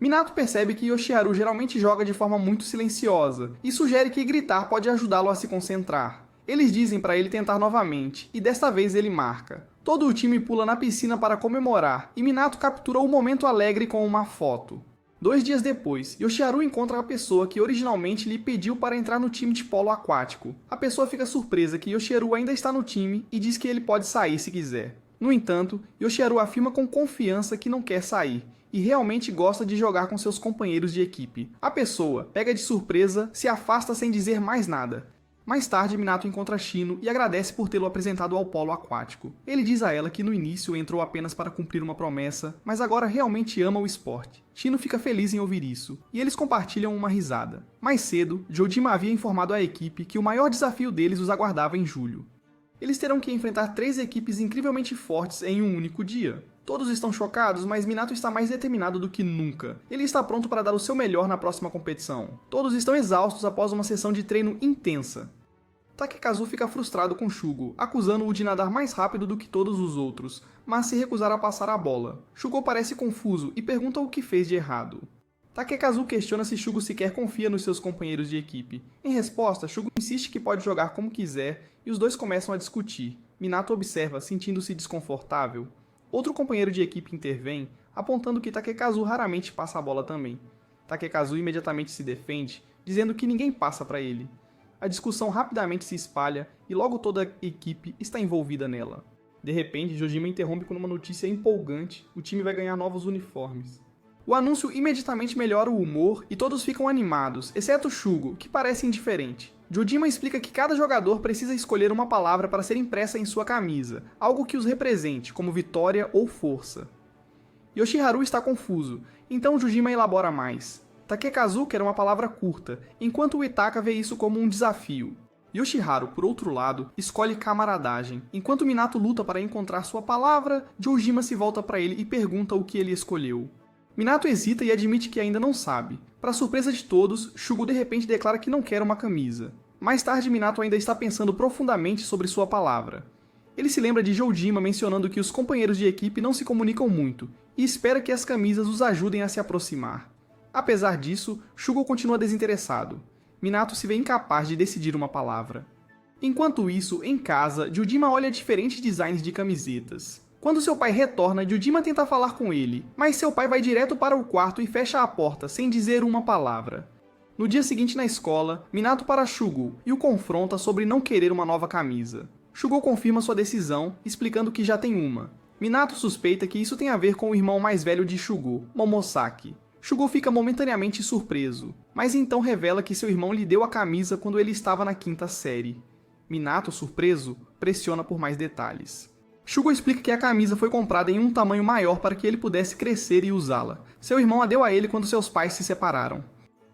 A: Minato percebe que Yoshiharu geralmente joga de forma muito silenciosa e sugere que gritar pode ajudá-lo a se concentrar. Eles dizem para ele tentar novamente, e desta vez ele marca. Todo o time pula na piscina para comemorar, e Minato captura o momento alegre com uma foto. 2 dias depois, Yoshiharu encontra a pessoa que originalmente lhe pediu para entrar no time de polo aquático. A pessoa fica surpresa que Yoshiharu ainda está no time e diz que ele pode sair se quiser. No entanto, Yoshiharu afirma com confiança que não quer sair, e realmente gosta de jogar com seus companheiros de equipe. A pessoa, pega de surpresa, se afasta sem dizer mais nada. Mais tarde, Minato encontra Shino e agradece por tê-lo apresentado ao polo aquático. Ele diz a ela que no início entrou apenas para cumprir uma promessa, mas agora realmente ama o esporte. Shino fica feliz em ouvir isso, e eles compartilham uma risada. Mais cedo, Jojima havia informado à equipe que o maior desafio deles os aguardava em julho. Eles terão que enfrentar 3 equipes incrivelmente fortes em um único dia. Todos estão chocados, mas Minato está mais determinado do que nunca. Ele está pronto para dar o seu melhor na próxima competição. Todos estão exaustos após uma sessão de treino intensa. Takekazu fica frustrado com Shugo, acusando-o de nadar mais rápido do que todos os outros, mas se recusar a passar a bola. Shugo parece confuso e pergunta o que fez de errado. Takekazu questiona se Shugo sequer confia nos seus companheiros de equipe. Em resposta, Shugo insiste que pode jogar como quiser e os dois começam a discutir. Minato observa, sentindo-se desconfortável. Outro companheiro de equipe intervém, apontando que Takekazu raramente passa a bola também. Takekazu imediatamente se defende, dizendo que ninguém passa para ele. A discussão rapidamente se espalha e logo toda a equipe está envolvida nela. De repente, Jojima interrompe com uma notícia empolgante: o time vai ganhar novos uniformes. O anúncio imediatamente melhora o humor e todos ficam animados, exceto Shugo, que parece indiferente. Jojima explica que cada jogador precisa escolher uma palavra para ser impressa em sua camisa, algo que os represente, como vitória ou força. Yoshiharu está confuso, então Jojima elabora mais. Takekazu quer uma palavra curta, enquanto o Itaka vê isso como um desafio. Yoshiharu, por outro lado, escolhe camaradagem. Enquanto Minato luta para encontrar sua palavra, Joujima se volta para ele e pergunta o que ele escolheu. Minato hesita e admite que ainda não sabe. Para surpresa de todos, Shugo de repente declara que não quer uma camisa. Mais tarde, Minato ainda está pensando profundamente sobre sua palavra. Ele se lembra de Joujima mencionando que os companheiros de equipe não se comunicam muito, e espera que as camisas os ajudem a se aproximar. Apesar disso, Shugo continua desinteressado. Minato se vê incapaz de decidir uma palavra. Enquanto isso, em casa, Jujima olha diferentes designs de camisetas. Quando seu pai retorna, Jujima tenta falar com ele, mas seu pai vai direto para o quarto e fecha a porta sem dizer uma palavra. No dia seguinte na escola, Minato para Shugo e o confronta sobre não querer uma nova camisa. Shugo confirma sua decisão, explicando que já tem uma. Minato suspeita que isso tem a ver com o irmão mais velho de Shugo, Momosaki. Shugo fica momentaneamente surpreso, mas então revela que seu irmão lhe deu a camisa quando ele estava na 5ª série. Minato, surpreso, pressiona por mais detalhes. Shugo explica que a camisa foi comprada em um tamanho maior para que ele pudesse crescer e usá-la. Seu irmão a deu a ele quando seus pais se separaram.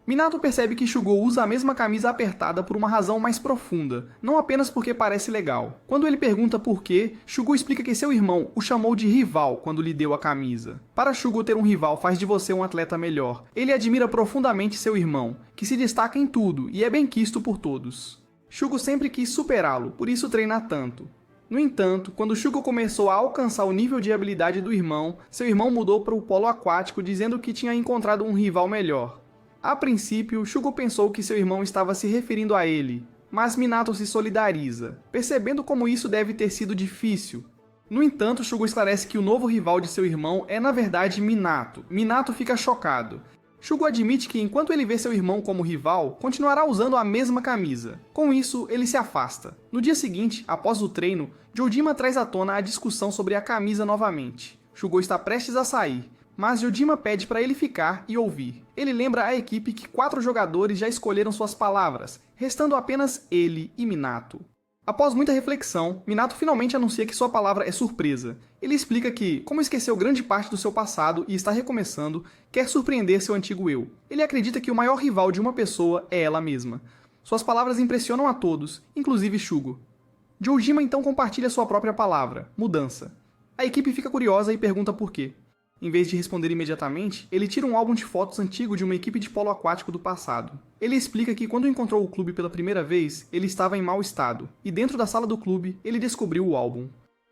A: Minato percebe que Shugo usa a mesma camisa apertada por uma razão mais profunda, não apenas porque parece legal. Quando ele pergunta por quê, Shugo explica que seu irmão o chamou de rival quando lhe deu a camisa. Para Shugo, ter um rival faz de você um atleta melhor. Ele admira profundamente seu irmão, que se destaca em tudo e é bem quisto por todos. Shugo sempre quis superá-lo, por isso treina tanto. No entanto, quando Shugo começou a alcançar o nível de habilidade do irmão, seu irmão mudou para o polo aquático dizendo que tinha encontrado um rival melhor. A princípio, Shugo pensou que seu irmão estava se referindo a ele, mas Minato se solidariza, percebendo como isso deve ter sido difícil. No entanto, Shugo esclarece que o novo rival de seu irmão é na verdade Minato. Minato fica chocado. Shugo admite que enquanto ele vê seu irmão como rival, continuará usando a mesma camisa. Com isso, ele se afasta. No dia seguinte, após o treino, Joujima traz à tona a discussão sobre a camisa novamente. Shugo está prestes a sair, mas Joujima pede para ele ficar e ouvir. Ele lembra à equipe que 4 jogadores já escolheram suas palavras, restando apenas ele e Minato. Após muita reflexão, Minato finalmente anuncia que sua palavra é surpresa. Ele explica que, como esqueceu grande parte do seu passado e está recomeçando, quer surpreender seu antigo eu. Ele acredita que o maior rival de uma pessoa é ela mesma. Suas palavras impressionam a todos, inclusive Shugo. Joujima então compartilha sua própria palavra, mudança. A equipe fica curiosa e pergunta por quê. Em vez de responder imediatamente, ele tira um álbum de fotos antigo de uma equipe de polo aquático do passado. Ele explica que quando encontrou o clube pela primeira vez, ele estava em mau estado, e dentro da sala do clube, ele descobriu o álbum.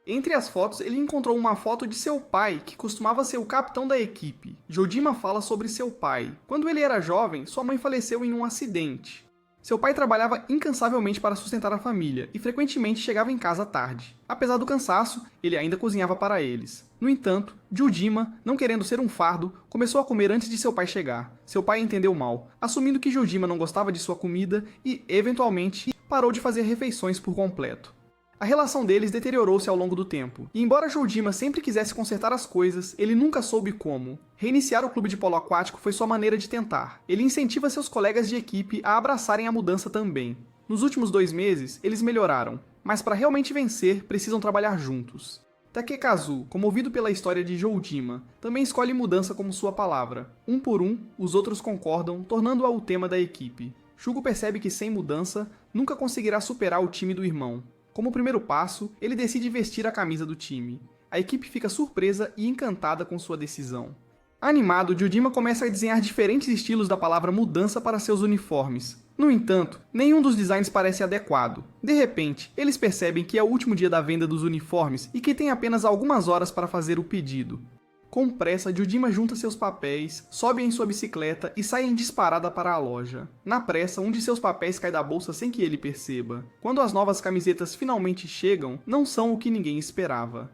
A: Entre as fotos, ele encontrou uma foto de seu pai, que costumava ser o capitão da equipe. Joujima fala sobre seu pai. Quando ele era jovem, sua mãe faleceu em um acidente. Seu pai trabalhava incansavelmente para sustentar a família e frequentemente chegava em casa tarde. Apesar do cansaço, ele ainda cozinhava para eles. No entanto, Joujima, não querendo ser um fardo, começou a comer antes de seu pai chegar. Seu pai entendeu mal, assumindo que Joujima não gostava de sua comida e, eventualmente, parou de fazer refeições por completo. A relação deles deteriorou-se ao longo do tempo, e embora Joujima sempre quisesse consertar as coisas, ele nunca soube como. Reiniciar o clube de polo aquático foi sua maneira de tentar. Ele incentiva seus colegas de equipe a abraçarem a mudança também. Nos últimos 2 meses, eles melhoraram, mas para realmente vencer, precisam trabalhar juntos. Takekazu, comovido pela história de Joujima, também escolhe mudança como sua palavra. Um por um, os outros concordam, tornando-a o tema da equipe. Shugo percebe que sem mudança, nunca conseguirá superar o time do irmão. Como primeiro passo, ele decide vestir a camisa do time. A equipe fica surpresa e encantada com sua decisão. Animado, Joujima começa a desenhar diferentes estilos da palavra mudança para seus uniformes. No entanto, nenhum dos designs parece adequado. De repente, eles percebem que é o último dia da venda dos uniformes e que tem apenas algumas horas para fazer o pedido. Com pressa, Joujima junta seus papéis, sobe em sua bicicleta e sai em disparada para a loja. Na pressa, um de seus papéis cai da bolsa sem que ele perceba. Quando as novas camisetas finalmente chegam, não são o que ninguém esperava.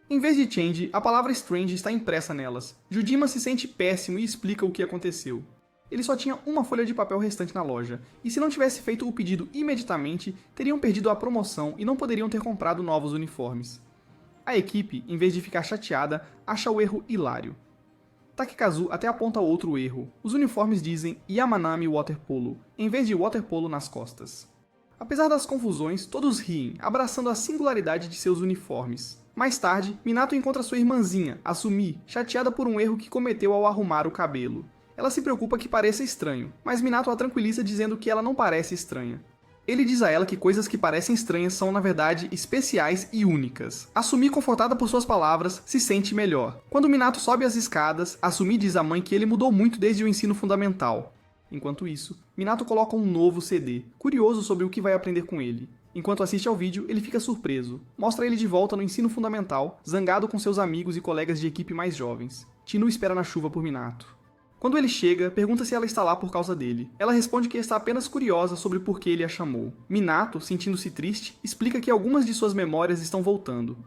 A: Em vez de change, a palavra strange está impressa nelas. Joujima se sente péssimo e explica o que aconteceu. Ele só tinha uma folha de papel restante na loja, e se não tivesse feito o pedido imediatamente, teriam perdido a promoção e não poderiam ter comprado novos uniformes. A equipe, em vez de ficar chateada, acha o erro hilário. Takekazu até aponta outro erro. Os uniformes dizem Yamanami Waterpolo, em vez de Waterpolo nas costas. Apesar das confusões, todos riem, abraçando a singularidade de seus uniformes. Mais tarde, Minato encontra sua irmãzinha, Asumi, chateada por um erro que cometeu ao arrumar o cabelo. Ela se preocupa que pareça estranho, mas Minato a tranquiliza dizendo que ela não parece estranha. Ele diz a ela que coisas que parecem estranhas são, na verdade, especiais e únicas. Asumi, confortada por suas palavras, se sente melhor. Quando Minato sobe as escadas, Asumi diz à mãe que ele mudou muito desde o ensino fundamental. Enquanto isso, Minato coloca um novo CD, curioso sobre o que vai aprender com ele. Enquanto assiste ao vídeo, ele fica surpreso. Mostra ele de volta no ensino fundamental, zangado com seus amigos e colegas de equipe mais jovens. Tinu espera na chuva por Minato. Quando ele chega, pergunta se ela está lá por causa dele. Ela responde que está apenas curiosa sobre por que ele a chamou. Minato, sentindo-se triste, explica que algumas de suas memórias estão voltando.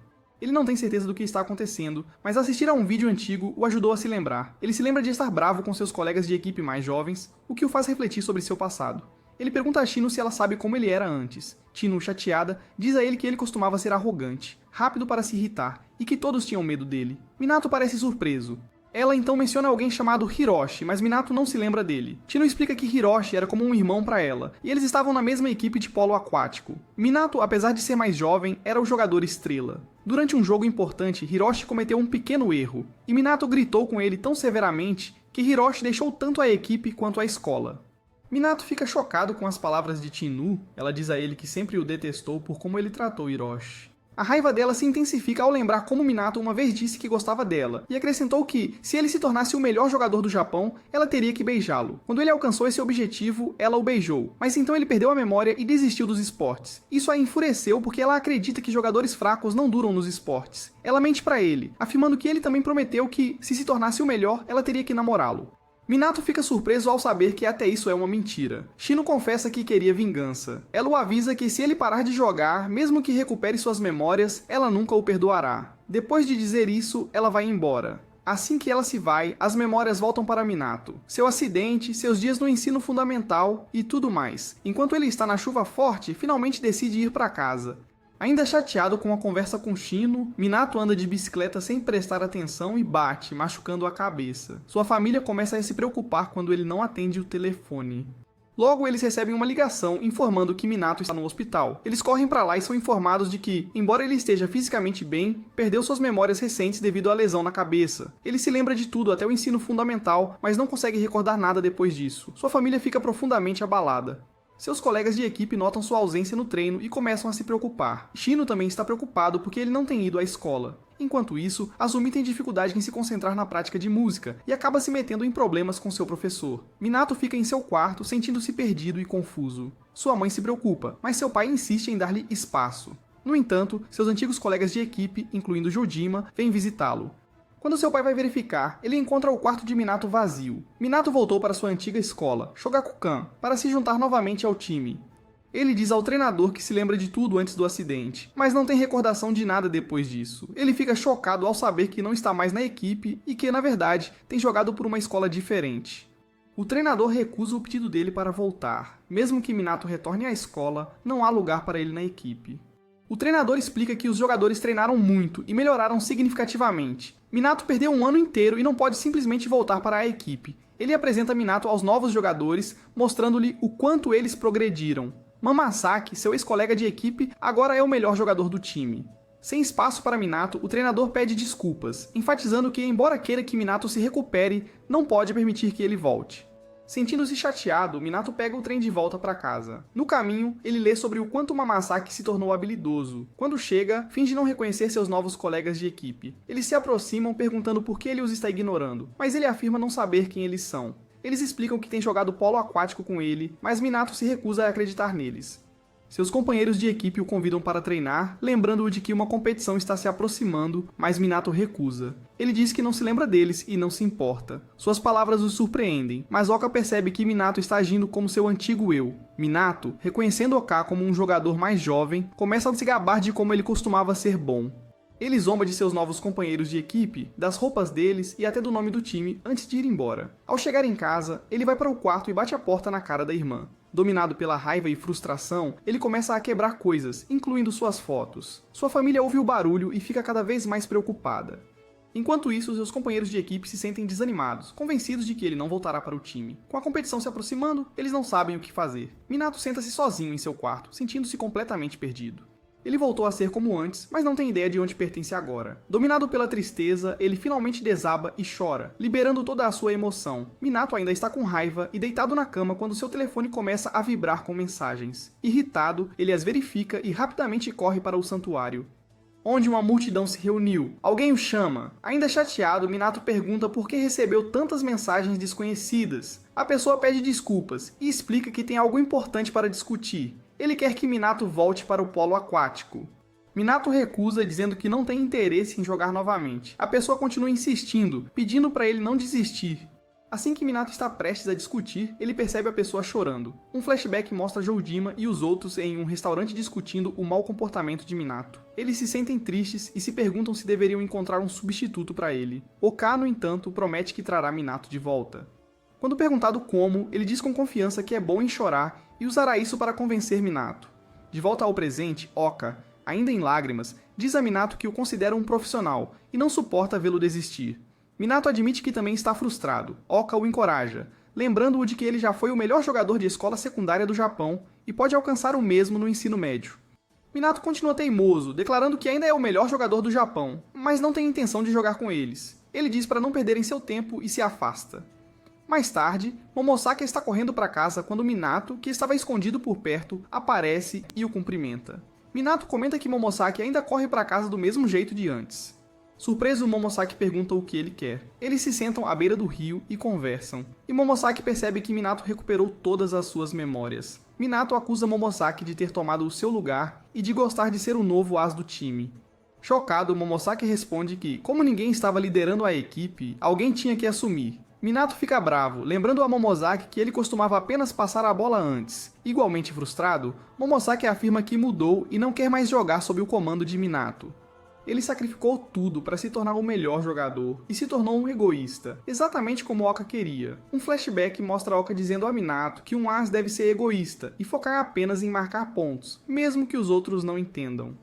A: Ele não tem certeza do que está acontecendo, mas assistir a um vídeo antigo o ajudou a se lembrar. Ele se lembra de estar bravo com seus colegas de equipe mais jovens, o que o faz refletir sobre seu passado. Ele pergunta a Shino se ela sabe como ele era antes. Shino, chateada, diz a ele que ele costumava ser arrogante, rápido para se irritar, e que todos tinham medo dele. Minato parece surpreso. Ela então menciona alguém chamado Hiroshi, mas Minato não se lembra dele. Shino explica que Hiroshi era como um irmão para ela, e eles estavam na mesma equipe de polo aquático. Minato, apesar de ser mais jovem, era o jogador estrela. Durante um jogo importante, Hiroshi cometeu um pequeno erro, e Minato gritou com ele tão severamente que Hiroshi deixou tanto a equipe quanto a escola. Minato fica chocado com as palavras de Tinu. Ela diz a ele que sempre o detestou por como ele tratou Hiroshi. A raiva dela se intensifica ao lembrar como Minato uma vez disse que gostava dela, e acrescentou que, se ele se tornasse o melhor jogador do Japão, ela teria que beijá-lo. Quando ele alcançou esse objetivo, ela o beijou, mas então ele perdeu a memória e desistiu dos esportes. Isso a enfureceu porque ela acredita que jogadores fracos não duram nos esportes. Ela mente pra ele, afirmando que ele também prometeu que, se tornasse o melhor, ela teria que namorá-lo. Minato fica surpreso ao saber que até isso é uma mentira. Shino confessa que queria vingança. Ela o avisa que se ele parar de jogar, mesmo que recupere suas memórias, ela nunca o perdoará. Depois de dizer isso, ela vai embora. Assim que ela se vai, as memórias voltam para Minato. Seu acidente, seus dias no ensino fundamental e tudo mais. Enquanto ele está na chuva forte, finalmente decide ir para casa. Ainda chateado com a conversa com Shino, Minato anda de bicicleta sem prestar atenção e bate, machucando a cabeça. Sua família começa a se preocupar quando ele não atende o telefone. Logo, eles recebem uma ligação informando que Minato está no hospital. Eles correm para lá e são informados de que, embora ele esteja fisicamente bem, perdeu suas memórias recentes devido à lesão na cabeça. Ele se lembra de tudo até o ensino fundamental, mas não consegue recordar nada depois disso. Sua família fica profundamente abalada. Seus colegas de equipe notam sua ausência no treino e começam a se preocupar. Shino também está preocupado porque ele não tem ido à escola. Enquanto isso, Azumi tem dificuldade em se concentrar na prática de música e acaba se metendo em problemas com seu professor. Minato fica em seu quarto, sentindo-se perdido e confuso. Sua mãe se preocupa, mas seu pai insiste em dar-lhe espaço. No entanto, seus antigos colegas de equipe, incluindo Jojima, vêm visitá-lo. Quando seu pai vai verificar, ele encontra o quarto de Minato vazio. Minato voltou para sua antiga escola, Shogakukan, para se juntar novamente ao time. Ele diz ao treinador que se lembra de tudo antes do acidente, mas não tem recordação de nada depois disso. Ele fica chocado ao saber que não está mais na equipe e que, na verdade, tem jogado por uma escola diferente. O treinador recusa o pedido dele para voltar. Mesmo que Minato retorne à escola, não há lugar para ele na equipe. O treinador explica que os jogadores treinaram muito e melhoraram significativamente. Minato perdeu um ano inteiro e não pode simplesmente voltar para a equipe. Ele apresenta Minato aos novos jogadores, mostrando-lhe o quanto eles progrediram. Mamasaki, seu ex-colega de equipe, agora é o melhor jogador do time. Sem espaço para Minato, o treinador pede desculpas, enfatizando que, embora queira que Minato se recupere, não pode permitir que ele volte. Sentindo-se chateado, Minato pega o trem de volta para casa. No caminho, ele lê sobre o quanto Mamasaki se tornou habilidoso. Quando chega, finge não reconhecer seus novos colegas de equipe. Eles se aproximam perguntando por que ele os está ignorando, mas ele afirma não saber quem eles são. Eles explicam que tem jogado polo aquático com ele, mas Minato se recusa a acreditar neles. Seus companheiros de equipe o convidam para treinar, lembrando-o de que uma competição está se aproximando, mas Minato recusa. Ele diz que não se lembra deles e não se importa. Suas palavras o surpreendem, mas Oka percebe que Minato está agindo como seu antigo eu. Minato, reconhecendo Oka como um jogador mais jovem, começa a se gabar de como ele costumava ser bom. Ele zomba de seus novos companheiros de equipe, das roupas deles e até do nome do time antes de ir embora. Ao chegar em casa, ele vai para o quarto e bate a porta na cara da irmã. Dominado pela raiva e frustração, ele começa a quebrar coisas, incluindo suas fotos. Sua família ouve o barulho e fica cada vez mais preocupada. Enquanto isso, seus companheiros de equipe se sentem desanimados, convencidos de que ele não voltará para o time. Com a competição se aproximando, eles não sabem o que fazer. Minato senta-se sozinho em seu quarto, sentindo-se completamente perdido. Ele voltou a ser como antes, mas não tem ideia de onde pertence agora. Dominado pela tristeza, ele finalmente desaba e chora, liberando toda a sua emoção. Minato ainda está com raiva e deitado na cama quando seu telefone começa a vibrar com mensagens. Irritado, ele as verifica e rapidamente corre para o santuário, onde uma multidão se reuniu. Alguém o chama. Ainda chateado, Minato pergunta por que recebeu tantas mensagens desconhecidas. A pessoa pede desculpas e explica que tem algo importante para discutir. Ele quer que Minato volte para o polo aquático. Minato recusa, dizendo que não tem interesse em jogar novamente. A pessoa continua insistindo, pedindo para ele não desistir. Assim que Minato está prestes a discutir, ele percebe a pessoa chorando. Um flashback mostra Joujima e os outros em um restaurante discutindo o mau comportamento de Minato. Eles se sentem tristes e se perguntam se deveriam encontrar um substituto para ele. Oka, no entanto, promete que trará Minato de volta. Quando perguntado como, ele diz com confiança que é bom em chorar e usará isso para convencer Minato. De volta ao presente, Oka, ainda em lágrimas, diz a Minato que o considera um profissional e não suporta vê-lo desistir. Minato admite que também está frustrado. Oka o encoraja, lembrando-o de que ele já foi o melhor jogador de escola secundária do Japão e pode alcançar o mesmo no ensino médio. Minato continua teimoso, declarando que ainda é o melhor jogador do Japão, mas não tem intenção de jogar com eles. Ele diz para não perderem seu tempo e se afasta. Mais tarde, Momosaki está correndo para casa quando Minato, que estava escondido por perto, aparece e o cumprimenta. Minato comenta que Momosaki ainda corre para casa do mesmo jeito de antes. Surpreso, Momosaki pergunta o que ele quer. Eles se sentam à beira do rio e conversam. E Momosaki percebe que Minato recuperou todas as suas memórias. Minato acusa Momosaki de ter tomado o seu lugar e de gostar de ser o novo as do time. Chocado, Momosaki responde que, como ninguém estava liderando a equipe, alguém tinha que assumir. Minato fica bravo, lembrando a Momosaki que ele costumava apenas passar a bola antes. Igualmente frustrado, Momosaki afirma que mudou e não quer mais jogar sob o comando de Minato. Ele sacrificou tudo para se tornar o melhor jogador e se tornou um egoísta, exatamente como Oka queria. Um flashback mostra Oka dizendo a Minato que um as deve ser egoísta e focar apenas em marcar pontos, mesmo que os outros não entendam.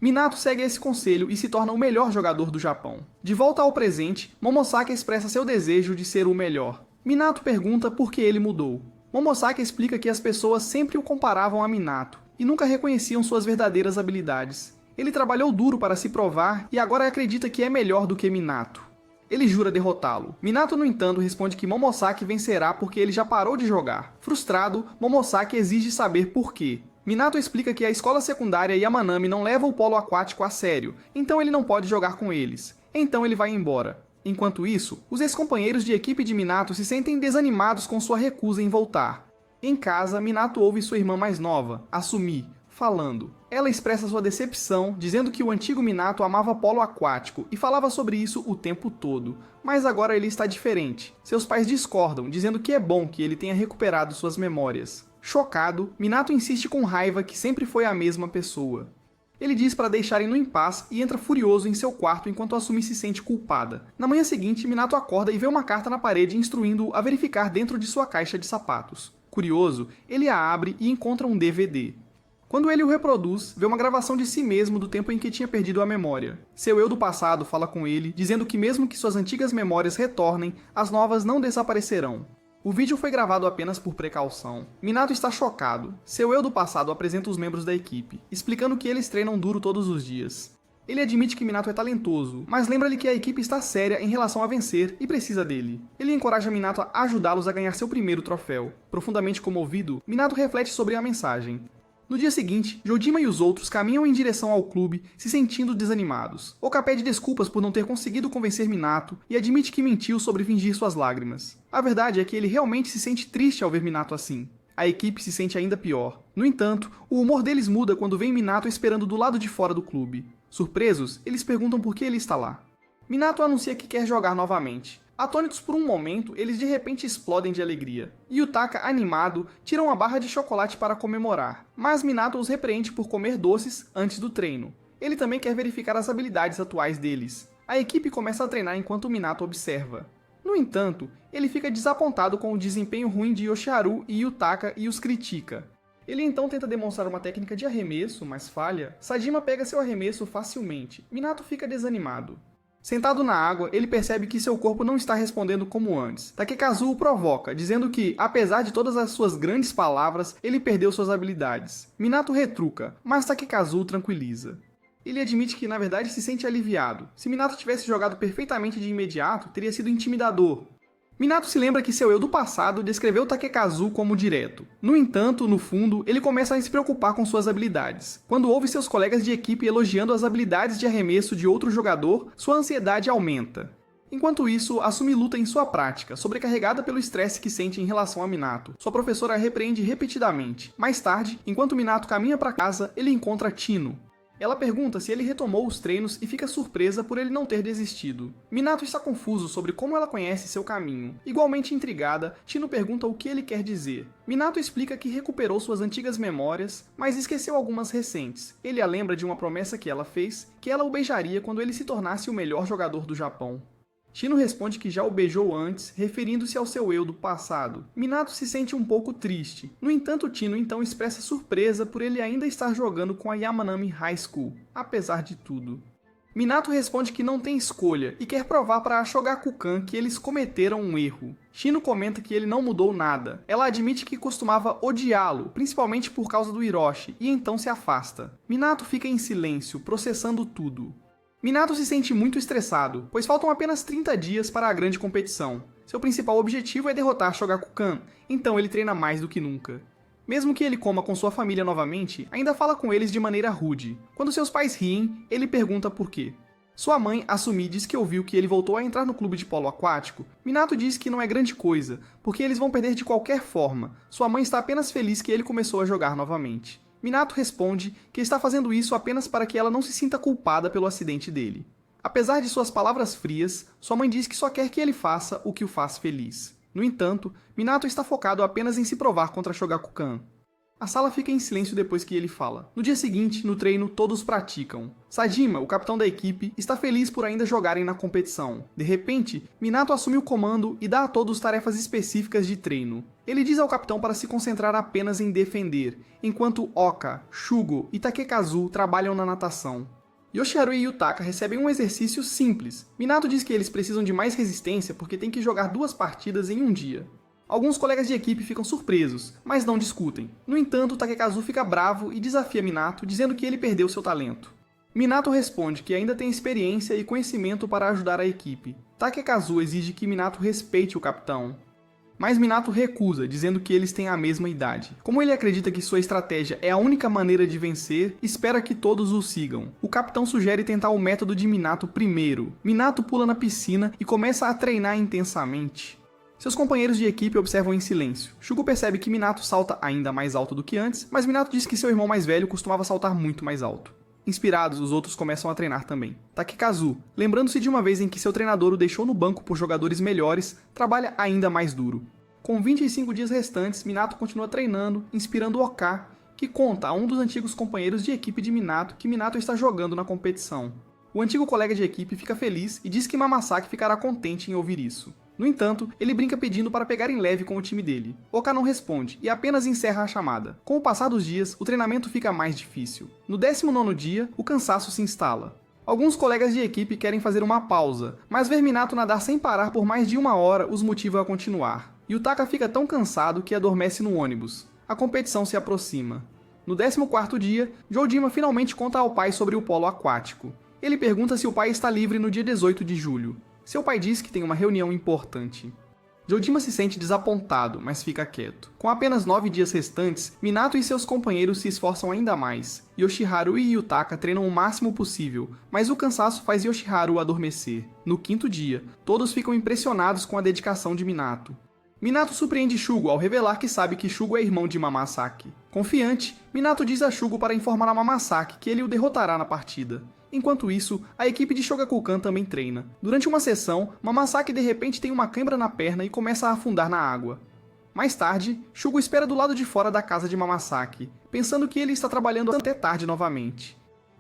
A: Minato segue esse conselho e se torna o melhor jogador do Japão. De volta ao presente, Momosaki expressa seu desejo de ser o melhor. Minato pergunta por que ele mudou. Momosaki explica que as pessoas sempre o comparavam a Minato e nunca reconheciam suas verdadeiras habilidades. Ele trabalhou duro para se provar e agora acredita que é melhor do que Minato. Ele jura derrotá-lo. Minato, no entanto, responde que Momosaki vencerá porque ele já parou de jogar. Frustrado, Momosaki exige saber por quê. Minato explica que a escola secundária Yamanami não leva o polo aquático a sério, então ele não pode jogar com eles. Então ele vai embora. Enquanto isso, os ex-companheiros de equipe de Minato se sentem desanimados com sua recusa em voltar. Em casa, Minato ouve sua irmã mais nova, Asumi, falando. Ela expressa sua decepção, dizendo que o antigo Minato amava polo aquático e falava sobre isso o tempo todo, mas agora ele está diferente. Seus pais discordam, dizendo que é bom que ele tenha recuperado suas memórias. Chocado, Minato insiste com raiva que sempre foi a mesma pessoa. Ele diz para deixarem no impasse e entra furioso em seu quarto enquanto Asumi se sente culpada. Na manhã seguinte, Minato acorda e vê uma carta na parede instruindo-o a verificar dentro de sua caixa de sapatos. Curioso, ele a abre e encontra um DVD. Quando ele o reproduz, vê uma gravação de si mesmo do tempo em que tinha perdido a memória. Seu eu do passado fala com ele, dizendo que mesmo que suas antigas memórias retornem, as novas não desaparecerão. O vídeo foi gravado apenas por precaução. Minato está chocado. Seu eu do passado apresenta os membros da equipe, explicando que eles treinam duro todos os dias. Ele admite que Minato é talentoso, mas lembra-lhe que a equipe está séria em relação a vencer e precisa dele. Ele encoraja Minato a ajudá-los a ganhar seu primeiro troféu. Profundamente comovido, Minato reflete sobre a mensagem. No dia seguinte, Joujima e os outros caminham em direção ao clube, se sentindo desanimados. Oka pede desculpas por não ter conseguido convencer Minato e admite que mentiu sobre fingir suas lágrimas. A verdade é que ele realmente se sente triste ao ver Minato assim. A equipe se sente ainda pior. No entanto, o humor deles muda quando vem Minato esperando do lado de fora do clube. Surpresos, eles perguntam por que ele está lá. Minato anuncia que quer jogar novamente. Atônitos por um momento, eles de repente explodem de alegria. Yutaka, animado, tira uma barra de chocolate para comemorar, mas Minato os repreende por comer doces antes do treino. Ele também quer verificar as habilidades atuais deles. A equipe começa a treinar enquanto Minato observa. No entanto, ele fica desapontado com o desempenho ruim de Yoshiharu e Yutaka e os critica. Ele então tenta demonstrar uma técnica de arremesso, mas falha. Sajima pega seu arremesso facilmente. Minato fica desanimado. Sentado na água, ele percebe que seu corpo não está respondendo como antes. Takekazu o provoca, dizendo que, apesar de todas as suas grandes palavras, ele perdeu suas habilidades. Minato retruca, mas Takekazu o tranquiliza. Ele admite que, na verdade, se sente aliviado. Se Minato tivesse jogado perfeitamente de imediato, teria sido intimidador. Minato se lembra que seu eu do passado descreveu Takekazu como direto. No entanto, no fundo, ele começa a se preocupar com suas habilidades. Quando ouve seus colegas de equipe elogiando as habilidades de arremesso de outro jogador, sua ansiedade aumenta. Enquanto isso, assume luta em sua prática, sobrecarregada pelo estresse que sente em relação a Minato. Sua professora a repreende repetidamente. Mais tarde, enquanto Minato caminha para casa, ele encontra Tino. Ela pergunta se ele retomou os treinos e fica surpresa por ele não ter desistido. Minato está confuso sobre como ela conhece seu caminho. Igualmente intrigada, Tino pergunta o que ele quer dizer. Minato explica que recuperou suas antigas memórias, mas esqueceu algumas recentes. Ele a lembra de uma promessa que ela fez, que ela o beijaria quando ele se tornasse o melhor jogador do Japão. Tino responde que já o beijou antes, referindo-se ao seu eu do passado. Minato se sente um pouco triste. No entanto, Tino então expressa surpresa por ele ainda estar jogando com a Yamanami High School, apesar de tudo. Minato responde que não tem escolha e quer provar para a Shogakukan que eles cometeram um erro. Tino comenta que ele não mudou nada. Ela admite que costumava odiá-lo, principalmente por causa do Hiroshi, e então se afasta. Minato fica em silêncio, processando tudo. Minato se sente muito estressado, pois faltam apenas 30 dias para a grande competição. Seu principal objetivo é derrotar Shogakukan, então ele treina mais do que nunca. Mesmo que ele coma com sua família novamente, ainda fala com eles de maneira rude. Quando seus pais riem, ele pergunta por quê. Sua mãe, Asumi, diz que ouviu que ele voltou a entrar no clube de polo aquático. Minato diz que não é grande coisa, porque eles vão perder de qualquer forma. Sua mãe está apenas feliz que ele começou a jogar novamente. Minato responde que está fazendo isso apenas para que ela não se sinta culpada pelo acidente dele. Apesar de suas palavras frias, sua mãe diz que só quer que ele faça o que o faz feliz. No entanto, Minato está focado apenas em se provar contra Shogakukan. A sala fica em silêncio depois que ele fala. No dia seguinte, no treino, todos praticam. Sajima, o capitão da equipe, está feliz por ainda jogarem na competição. De repente, Minato assume o comando e dá a todos tarefas específicas de treino. Ele diz ao capitão para se concentrar apenas em defender, enquanto Oka, Shugo e Takekazu trabalham na natação. Yoshiharu e Yutaka recebem um exercício simples. Minato diz que eles precisam de mais resistência porque tem que jogar 2 partidas em um dia. Alguns colegas de equipe ficam surpresos, mas não discutem. No entanto, Takekazu fica bravo e desafia Minato, dizendo que ele perdeu seu talento. Minato responde que ainda tem experiência e conhecimento para ajudar a equipe. Takekazu exige que Minato respeite o capitão. Mas Minato recusa, dizendo que eles têm a mesma idade. Como ele acredita que sua estratégia é a única maneira de vencer, espera que todos o sigam. O capitão sugere tentar o método de Minato primeiro. Minato pula na piscina e começa a treinar intensamente. Seus companheiros de equipe observam em silêncio. Shugo percebe que Minato salta ainda mais alto do que antes, mas Minato diz que seu irmão mais velho costumava saltar muito mais alto. Inspirados, os outros começam a treinar também. Takekazu, lembrando-se de uma vez em que seu treinador o deixou no banco por jogadores melhores, trabalha ainda mais duro. Com 25 dias restantes, Minato continua treinando, inspirando Oka, que conta a um dos antigos companheiros de equipe de Minato que Minato está jogando na competição. O antigo colega de equipe fica feliz e diz que Mamasaki ficará contente em ouvir isso. No entanto, ele brinca pedindo para pegar em leve com o time dele. Oka não responde e apenas encerra a chamada. Com o passar dos dias, o treinamento fica mais difícil. No 19º dia, o cansaço se instala. Alguns colegas de equipe querem fazer uma pausa, mas ver Minato nadar sem parar por mais de 1 hora os motiva a continuar. Yutaka fica tão cansado que adormece no ônibus. A competição se aproxima. No 14º dia, Jojima finalmente conta ao pai sobre o polo aquático. Ele pergunta se o pai está livre no dia 18 de julho. Seu pai diz que tem uma reunião importante. Jojima se sente desapontado, mas fica quieto. Com apenas 9 dias restantes, Minato e seus companheiros se esforçam ainda mais. Yoshiharu e Yutaka treinam o máximo possível, mas o cansaço faz Yoshiharu adormecer. No 5º dia, todos ficam impressionados com a dedicação de Minato. Minato surpreende Shugo ao revelar que sabe que Shugo é irmão de Mamasaki. Confiante, Minato diz a Shugo para informar a Mamasaki que ele o derrotará na partida. Enquanto isso, a equipe de Shogakukan também treina. Durante uma sessão, Mamasaki de repente tem uma cãibra na perna e começa a afundar na água. Mais tarde, Shugo espera do lado de fora da casa de Mamasaki, pensando que ele está trabalhando até tarde novamente.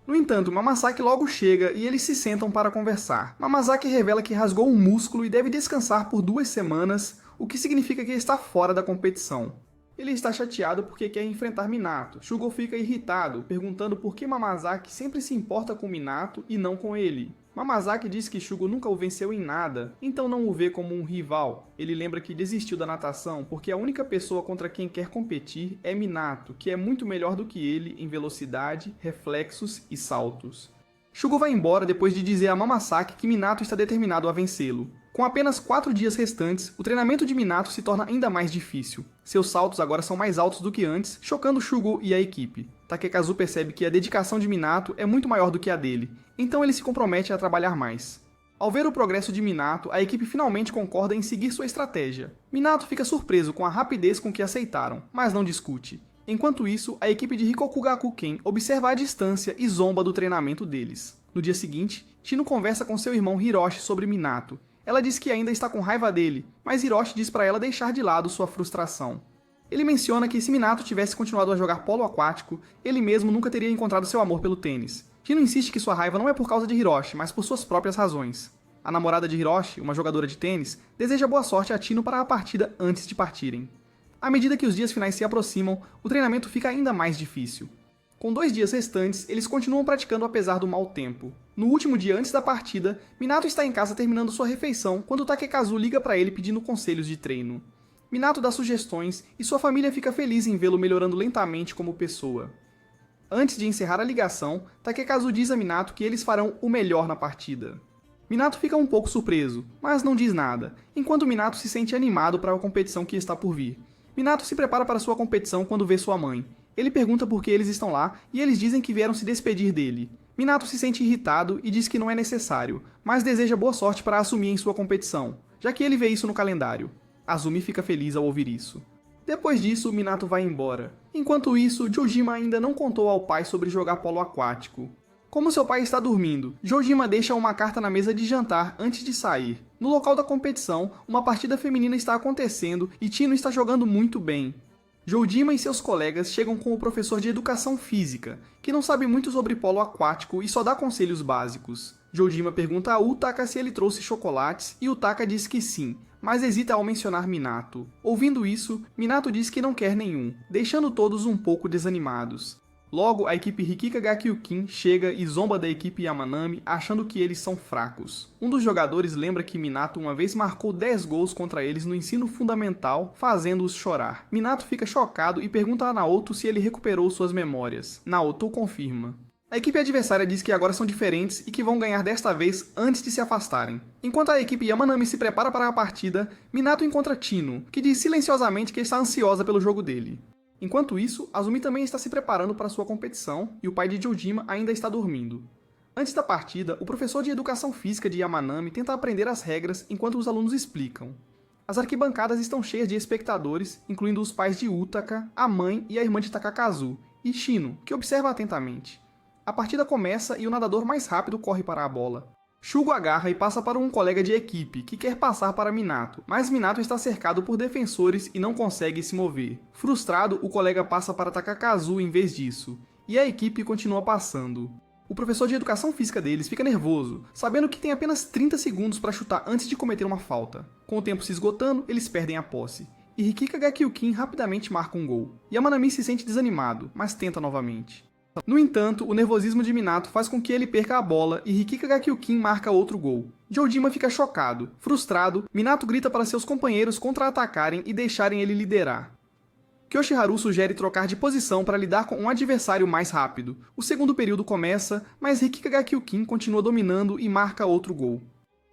A: No entanto, Mamasaki logo chega e eles se sentam para conversar. Mamasaki revela que rasgou um músculo e deve descansar por 2 semanas, o que significa que está fora da competição. Ele está chateado porque quer enfrentar Minato. Shugo fica irritado, perguntando por que Mamasaki sempre se importa com Minato e não com ele. Mamazaki diz que Shugo nunca o venceu em nada, então não o vê como um rival. Ele lembra que desistiu da natação porque a única pessoa contra quem quer competir é Minato, que é muito melhor do que ele em velocidade, reflexos e saltos. Shugo vai embora depois de dizer a Mamazaki que Minato está determinado a vencê-lo. Com apenas 4 dias restantes, o treinamento de Minato se torna ainda mais difícil. Seus saltos agora são mais altos do que antes, chocando Shugo e a equipe. Takekazu percebe que a dedicação de Minato é muito maior do que a dele, então ele se compromete a trabalhar mais. Ao ver o progresso de Minato, a equipe finalmente concorda em seguir sua estratégia. Minato fica surpreso com a rapidez com que aceitaram, mas não discute. Enquanto isso, a equipe de Rikokugakuken observa à distância e zomba do treinamento deles. No dia seguinte, Chino conversa com seu irmão Hiroshi sobre Minato. Ela diz que ainda está com raiva dele, mas Hiroshi diz para ela deixar de lado sua frustração. Ele menciona que se Minato tivesse continuado a jogar polo aquático, ele mesmo nunca teria encontrado seu amor pelo tênis. Chino insiste que sua raiva não é por causa de Hiroshi, mas por suas próprias razões. A namorada de Hiroshi, uma jogadora de tênis, deseja boa sorte a Chino para a partida antes de partirem. À medida que os dias finais se aproximam, o treinamento fica ainda mais difícil. Com 2 dias restantes, eles continuam praticando apesar do mau tempo. No último dia antes da partida, Minato está em casa terminando sua refeição quando Takekazu liga para ele pedindo conselhos de treino. Minato dá sugestões e sua família fica feliz em vê-lo melhorando lentamente como pessoa. Antes de encerrar a ligação, Takekazu diz a Minato que eles farão o melhor na partida. Minato fica um pouco surpreso, mas não diz nada, enquanto Minato se sente animado para a competição que está por vir. Minato se prepara para sua competição quando vê sua mãe. Ele pergunta por que eles estão lá e eles dizem que vieram se despedir dele. Minato se sente irritado e diz que não é necessário, mas deseja boa sorte para assumir em sua competição, já que ele vê isso no calendário. Azumi fica feliz ao ouvir isso. Depois disso, Minato vai embora. Enquanto isso, Jojima ainda não contou ao pai sobre jogar polo aquático. Como seu pai está dormindo, Jojima deixa uma carta na mesa de jantar antes de sair. No local da competição, uma partida feminina está acontecendo e Chino está jogando muito bem. Jojima e seus colegas chegam com o professor de educação física, que não sabe muito sobre polo aquático e só dá conselhos básicos. Jojima pergunta a Utaka se ele trouxe chocolates e Utaka diz que sim, mas hesita ao mencionar Minato. Ouvindo isso, Minato diz que não quer nenhum, deixando todos um pouco desanimados. Logo, a equipe Rikikagakyukin chega e zomba da equipe Yamanami, achando que eles são fracos. Um dos jogadores lembra que Minato uma vez marcou 10 gols contra eles no ensino fundamental, fazendo-os chorar. Minato fica chocado e pergunta a Naoto se ele recuperou suas memórias. Naoto confirma. A equipe adversária diz que agora são diferentes e que vão ganhar desta vez antes de se afastarem. Enquanto a equipe Yamanami se prepara para a partida, Minato encontra Chino, que diz silenciosamente que está ansiosa pelo jogo dele. Enquanto isso, Azumi também está se preparando para sua competição e o pai de Jojima ainda está dormindo. Antes da partida, o professor de educação física de Yamanami tenta aprender as regras enquanto os alunos explicam. As arquibancadas estão cheias de espectadores, incluindo os pais de Utaka, a mãe e a irmã de Takakazu, e Shino, que observa atentamente. A partida começa e o nadador mais rápido corre para a bola. Shugo agarra e passa para um colega de equipe, que quer passar para Minato, mas Minato está cercado por defensores e não consegue se mover. Frustrado, o colega passa para Takakazu em vez disso, e a equipe continua passando. O professor de educação física deles fica nervoso, sabendo que tem apenas 30 segundos para chutar antes de cometer uma falta. Com o tempo se esgotando, eles perdem a posse. E Rikikagakyukin rapidamente marca um gol. Yamanami se sente desanimado, mas tenta novamente. No entanto, o nervosismo de Minato faz com que ele perca a bola e Rikikagakyukin marca outro gol. Jojima fica chocado. Frustrado, Minato grita para seus companheiros contra-atacarem e deixarem ele liderar. Kyoshiharu sugere trocar de posição para lidar com um adversário mais rápido. O segundo período começa, mas Rikikagakyukin continua dominando e marca outro gol.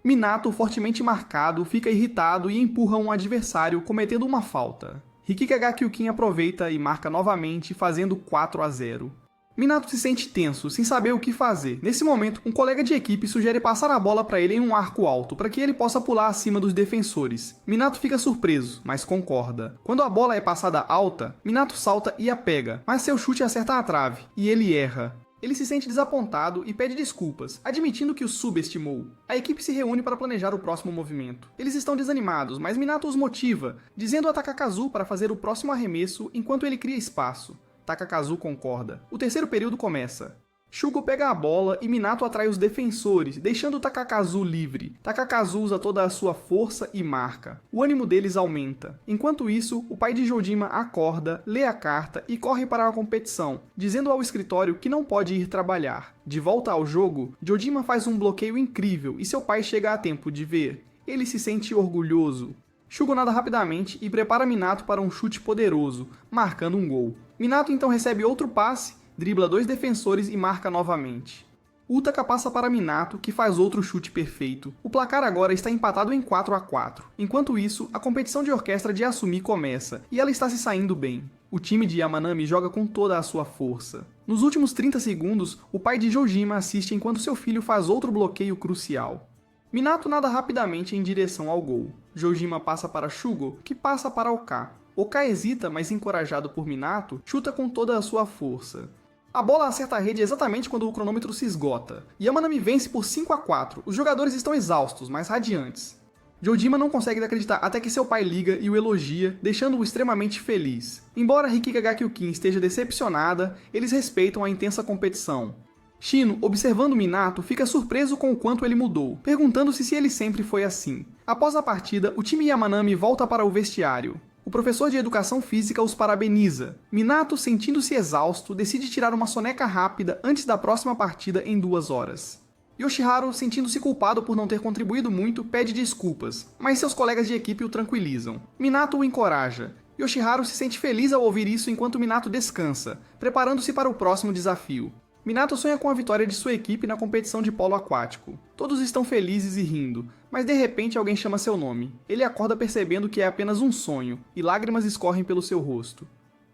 A: Minato, fortemente marcado, fica irritado e empurra um adversário, cometendo uma falta. Rikikagakyukin aproveita e marca novamente, fazendo 4-0. Minato se sente tenso, sem saber o que fazer. Nesse momento, um colega de equipe sugere passar a bola para ele em um arco alto, para que ele possa pular acima dos defensores. Minato fica surpreso, mas concorda. Quando a bola é passada alta, Minato salta e a pega, mas seu chute acerta a trave, e ele erra. Ele se sente desapontado e pede desculpas, admitindo que o subestimou. A equipe se reúne para planejar o próximo movimento. Eles estão desanimados, mas Minato os motiva, dizendo a Takakazu para fazer o próximo arremesso enquanto ele cria espaço. Takakazu concorda. O terceiro período começa. Shugo pega a bola e Minato atrai os defensores, deixando Takakazu livre. Takakazu usa toda a sua força e marca. O ânimo deles aumenta. Enquanto isso, o pai de Jojima acorda, lê a carta e corre para a competição, dizendo ao escritório que não pode ir trabalhar. De volta ao jogo, Jojima faz um bloqueio incrível e seu pai chega a tempo de ver. Ele se sente orgulhoso. Shugo nada rapidamente e prepara Minato para um chute poderoso, marcando um gol. Minato então recebe outro passe, dribla 2 defensores e marca novamente. Utaka passa para Minato, que faz outro chute perfeito. O placar agora está empatado em 4-4. Enquanto isso, a competição de orquestra de Asumi começa, e ela está se saindo bem. O time de Yamanami joga com toda a sua força. Nos últimos 30 segundos, o pai de Jojima assiste enquanto seu filho faz outro bloqueio crucial. Minato nada rapidamente em direção ao gol. Jojima passa para Shugo, que passa para Oka. Oka hesita, mas encorajado por Minato, chuta com toda a sua força. A bola acerta a rede exatamente quando o cronômetro se esgota. Yamanami vence por 5-4. Os jogadores estão exaustos, mas radiantes. Jojima não consegue acreditar até que seu pai liga e o elogia, deixando-o extremamente feliz. Embora Rikika Gakyukin esteja decepcionada, eles respeitam a intensa competição. Shino, observando Minato, fica surpreso com o quanto ele mudou, perguntando-se se ele sempre foi assim. Após a partida, o time Yamanami volta para o vestiário. O professor de educação física os parabeniza. Minato, sentindo-se exausto, decide tirar uma soneca rápida antes da próxima partida em 2 horas. Yoshiharu, sentindo-se culpado por não ter contribuído muito, pede desculpas, mas seus colegas de equipe o tranquilizam. Minato o encoraja. Yoshiharu se sente feliz ao ouvir isso enquanto Minato descansa, preparando-se para o próximo desafio. Minato sonha com a vitória de sua equipe na competição de polo aquático. Todos estão felizes e rindo, mas de repente alguém chama seu nome. Ele acorda percebendo que é apenas um sonho, e lágrimas escorrem pelo seu rosto.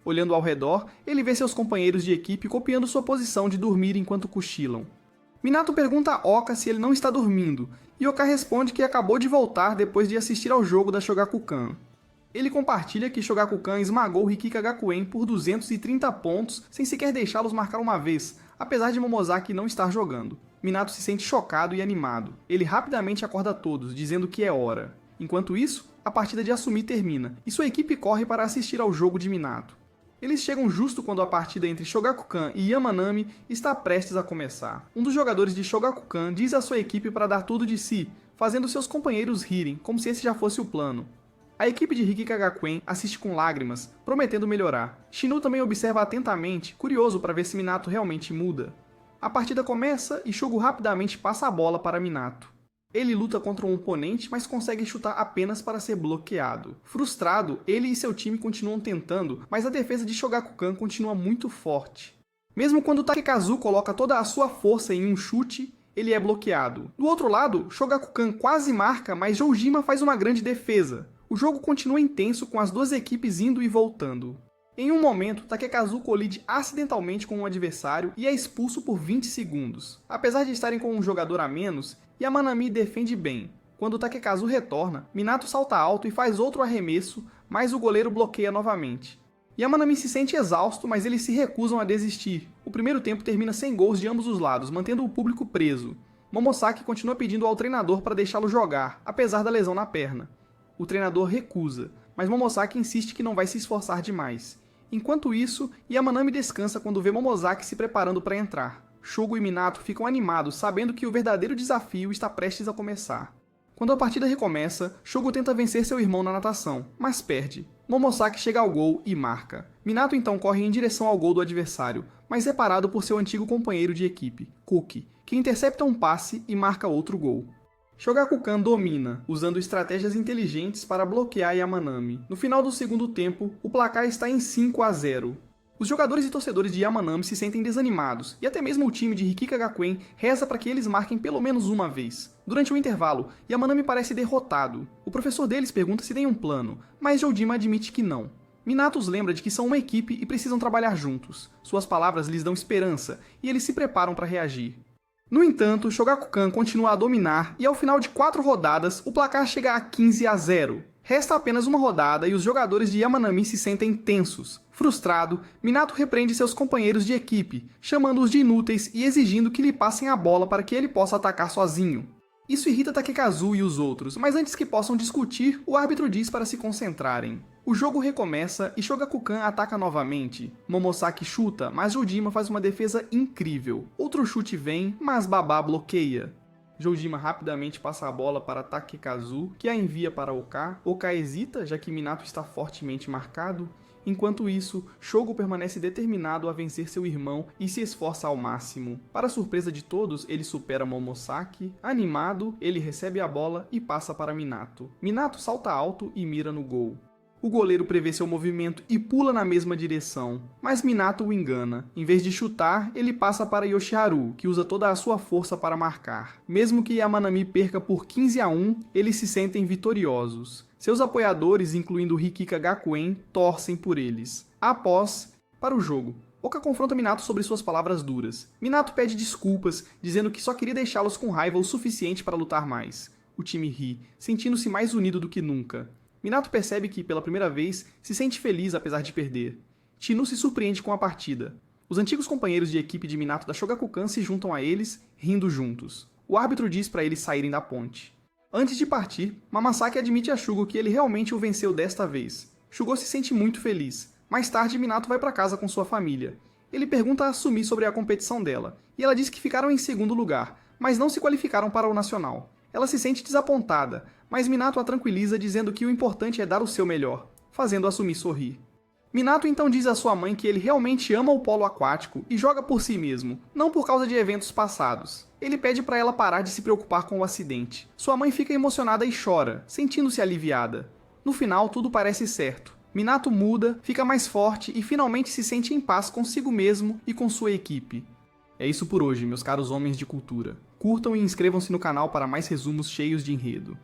A: Olhando ao redor, ele vê seus companheiros de equipe copiando sua posição de dormir enquanto cochilam. Minato pergunta a Oka se ele não está dormindo, e Oka responde que acabou de voltar depois de assistir ao jogo da Shogakukan. Ele compartilha que Shogakukan esmagou Rikika Gakuen por 230 pontos sem sequer deixá-los marcar uma vez, apesar de Momozaki não estar jogando. Minato se sente chocado e animado. Ele rapidamente acorda todos, dizendo que é hora. Enquanto isso, a partida de Asumi termina, e sua equipe corre para assistir ao jogo de Minato. Eles chegam justo quando a partida entre Shogakukan e Yamanami está prestes a começar. Um dos jogadores de Shogakukan diz à sua equipe para dar tudo de si, fazendo seus companheiros rirem, como se esse já fosse o plano. A equipe de Rikika Gakuen assiste com lágrimas, prometendo melhorar. Shino também observa atentamente, curioso para ver se Minato realmente muda. A partida começa e Shugo rapidamente passa a bola para Minato. Ele luta contra um oponente, mas consegue chutar apenas para ser bloqueado. Frustrado, ele e seu time continuam tentando, mas a defesa de Shogakukan continua muito forte. Mesmo quando Takekazu coloca toda a sua força em um chute, ele é bloqueado. Do outro lado, Shogakukan quase marca, mas Jojima faz uma grande defesa. O jogo continua intenso com as duas equipes indo e voltando. Em um momento, Takekazu colide acidentalmente com um adversário e é expulso por 20 segundos. Apesar de estarem com um jogador a menos, Yamanami defende bem. Quando Takekazu retorna, Minato salta alto e faz outro arremesso, mas o goleiro bloqueia novamente. Yamanami se sente exausto, mas eles se recusam a desistir. O primeiro tempo termina sem gols de ambos os lados, mantendo o público preso. Momosaki continua pedindo ao treinador para deixá-lo jogar, apesar da lesão na perna. O treinador recusa, mas Momosaki insiste que não vai se esforçar demais. Enquanto isso, Yamanami descansa quando vê Momosaki se preparando para entrar. Shugo e Minato ficam animados, sabendo que o verdadeiro desafio está prestes a começar. Quando a partida recomeça, Shugo tenta vencer seu irmão na natação, mas perde. Momosaki chega ao gol e marca. Minato então corre em direção ao gol do adversário, mas é parado por seu antigo companheiro de equipe, Kuki, que intercepta um passe e marca outro gol. Shogakukan domina, usando estratégias inteligentes para bloquear Yamanami. No final do segundo tempo, o placar está em 5-0. Os jogadores e torcedores de Yamanami se sentem desanimados, e até mesmo o time de Rikika Gakuen reza para que eles marquem pelo menos uma vez. Durante o intervalo, Yamanami parece derrotado. O professor deles pergunta se tem um plano, mas Jojima admite que não. Minato os lembra de que são uma equipe e precisam trabalhar juntos. Suas palavras lhes dão esperança, e eles se preparam para reagir. No entanto, Shogakukan continua a dominar e ao final de 4 rodadas, o placar chega a 15-0. Resta apenas uma rodada e os jogadores de Yamanami se sentem tensos. Frustrado, Minato repreende seus companheiros de equipe, chamando-os de inúteis e exigindo que lhe passem a bola para que ele possa atacar sozinho. Isso irrita Takekazu e os outros, mas antes que possam discutir, o árbitro diz para se concentrarem. O jogo recomeça e Shogakukan ataca novamente. Momosaki chuta, mas Joujima faz uma defesa incrível. Outro chute vem, mas Babá bloqueia. Joujima rapidamente passa a bola para Takekazu, que a envia para Oka. Oka hesita, já que Minato está fortemente marcado. Enquanto isso, Shogo permanece determinado a vencer seu irmão e se esforça ao máximo. Para surpresa de todos, ele supera Momosaki. Animado, ele recebe a bola e passa para Minato. Minato salta alto e mira no gol. O goleiro prevê seu movimento e pula na mesma direção, mas Minato o engana. Em vez de chutar, ele passa para Yoshiharu, que usa toda a sua força para marcar. Mesmo que Yamanami perca por 15-1, eles se sentem vitoriosos. Seus apoiadores, incluindo Rikika Gakuen, torcem por eles. Após, para o jogo, Oka confronta Minato sobre suas palavras duras. Minato pede desculpas, dizendo que só queria deixá-los com raiva o suficiente para lutar mais. O time ri, sentindo-se mais unido do que nunca. Minato percebe que, pela primeira vez, se sente feliz apesar de perder. Shinu se surpreende com a partida. Os antigos companheiros de equipe de Minato da Shogakukan se juntam a eles, rindo juntos. O árbitro diz para eles saírem da ponte. Antes de partir, Mamasaki admite a Shugo que ele realmente o venceu desta vez. Shugo se sente muito feliz. Mais tarde, Minato vai para casa com sua família. Ele pergunta a Asumi sobre a competição dela, e ela diz que ficaram em segundo lugar, mas não se qualificaram para o nacional. Ela se sente desapontada, mas Minato a tranquiliza dizendo que o importante é dar o seu melhor, fazendo Asumi sorrir. Minato então diz à sua mãe que ele realmente ama o polo aquático e joga por si mesmo, não por causa de eventos passados. Ele pede para ela parar de se preocupar com o acidente. Sua mãe fica emocionada e chora, sentindo-se aliviada. No final, tudo parece certo. Minato muda, fica mais forte e finalmente se sente em paz consigo mesmo e com sua equipe. É isso por hoje, meus caros homens de cultura. Curtam e inscrevam-se no canal para mais resumos cheios de enredo.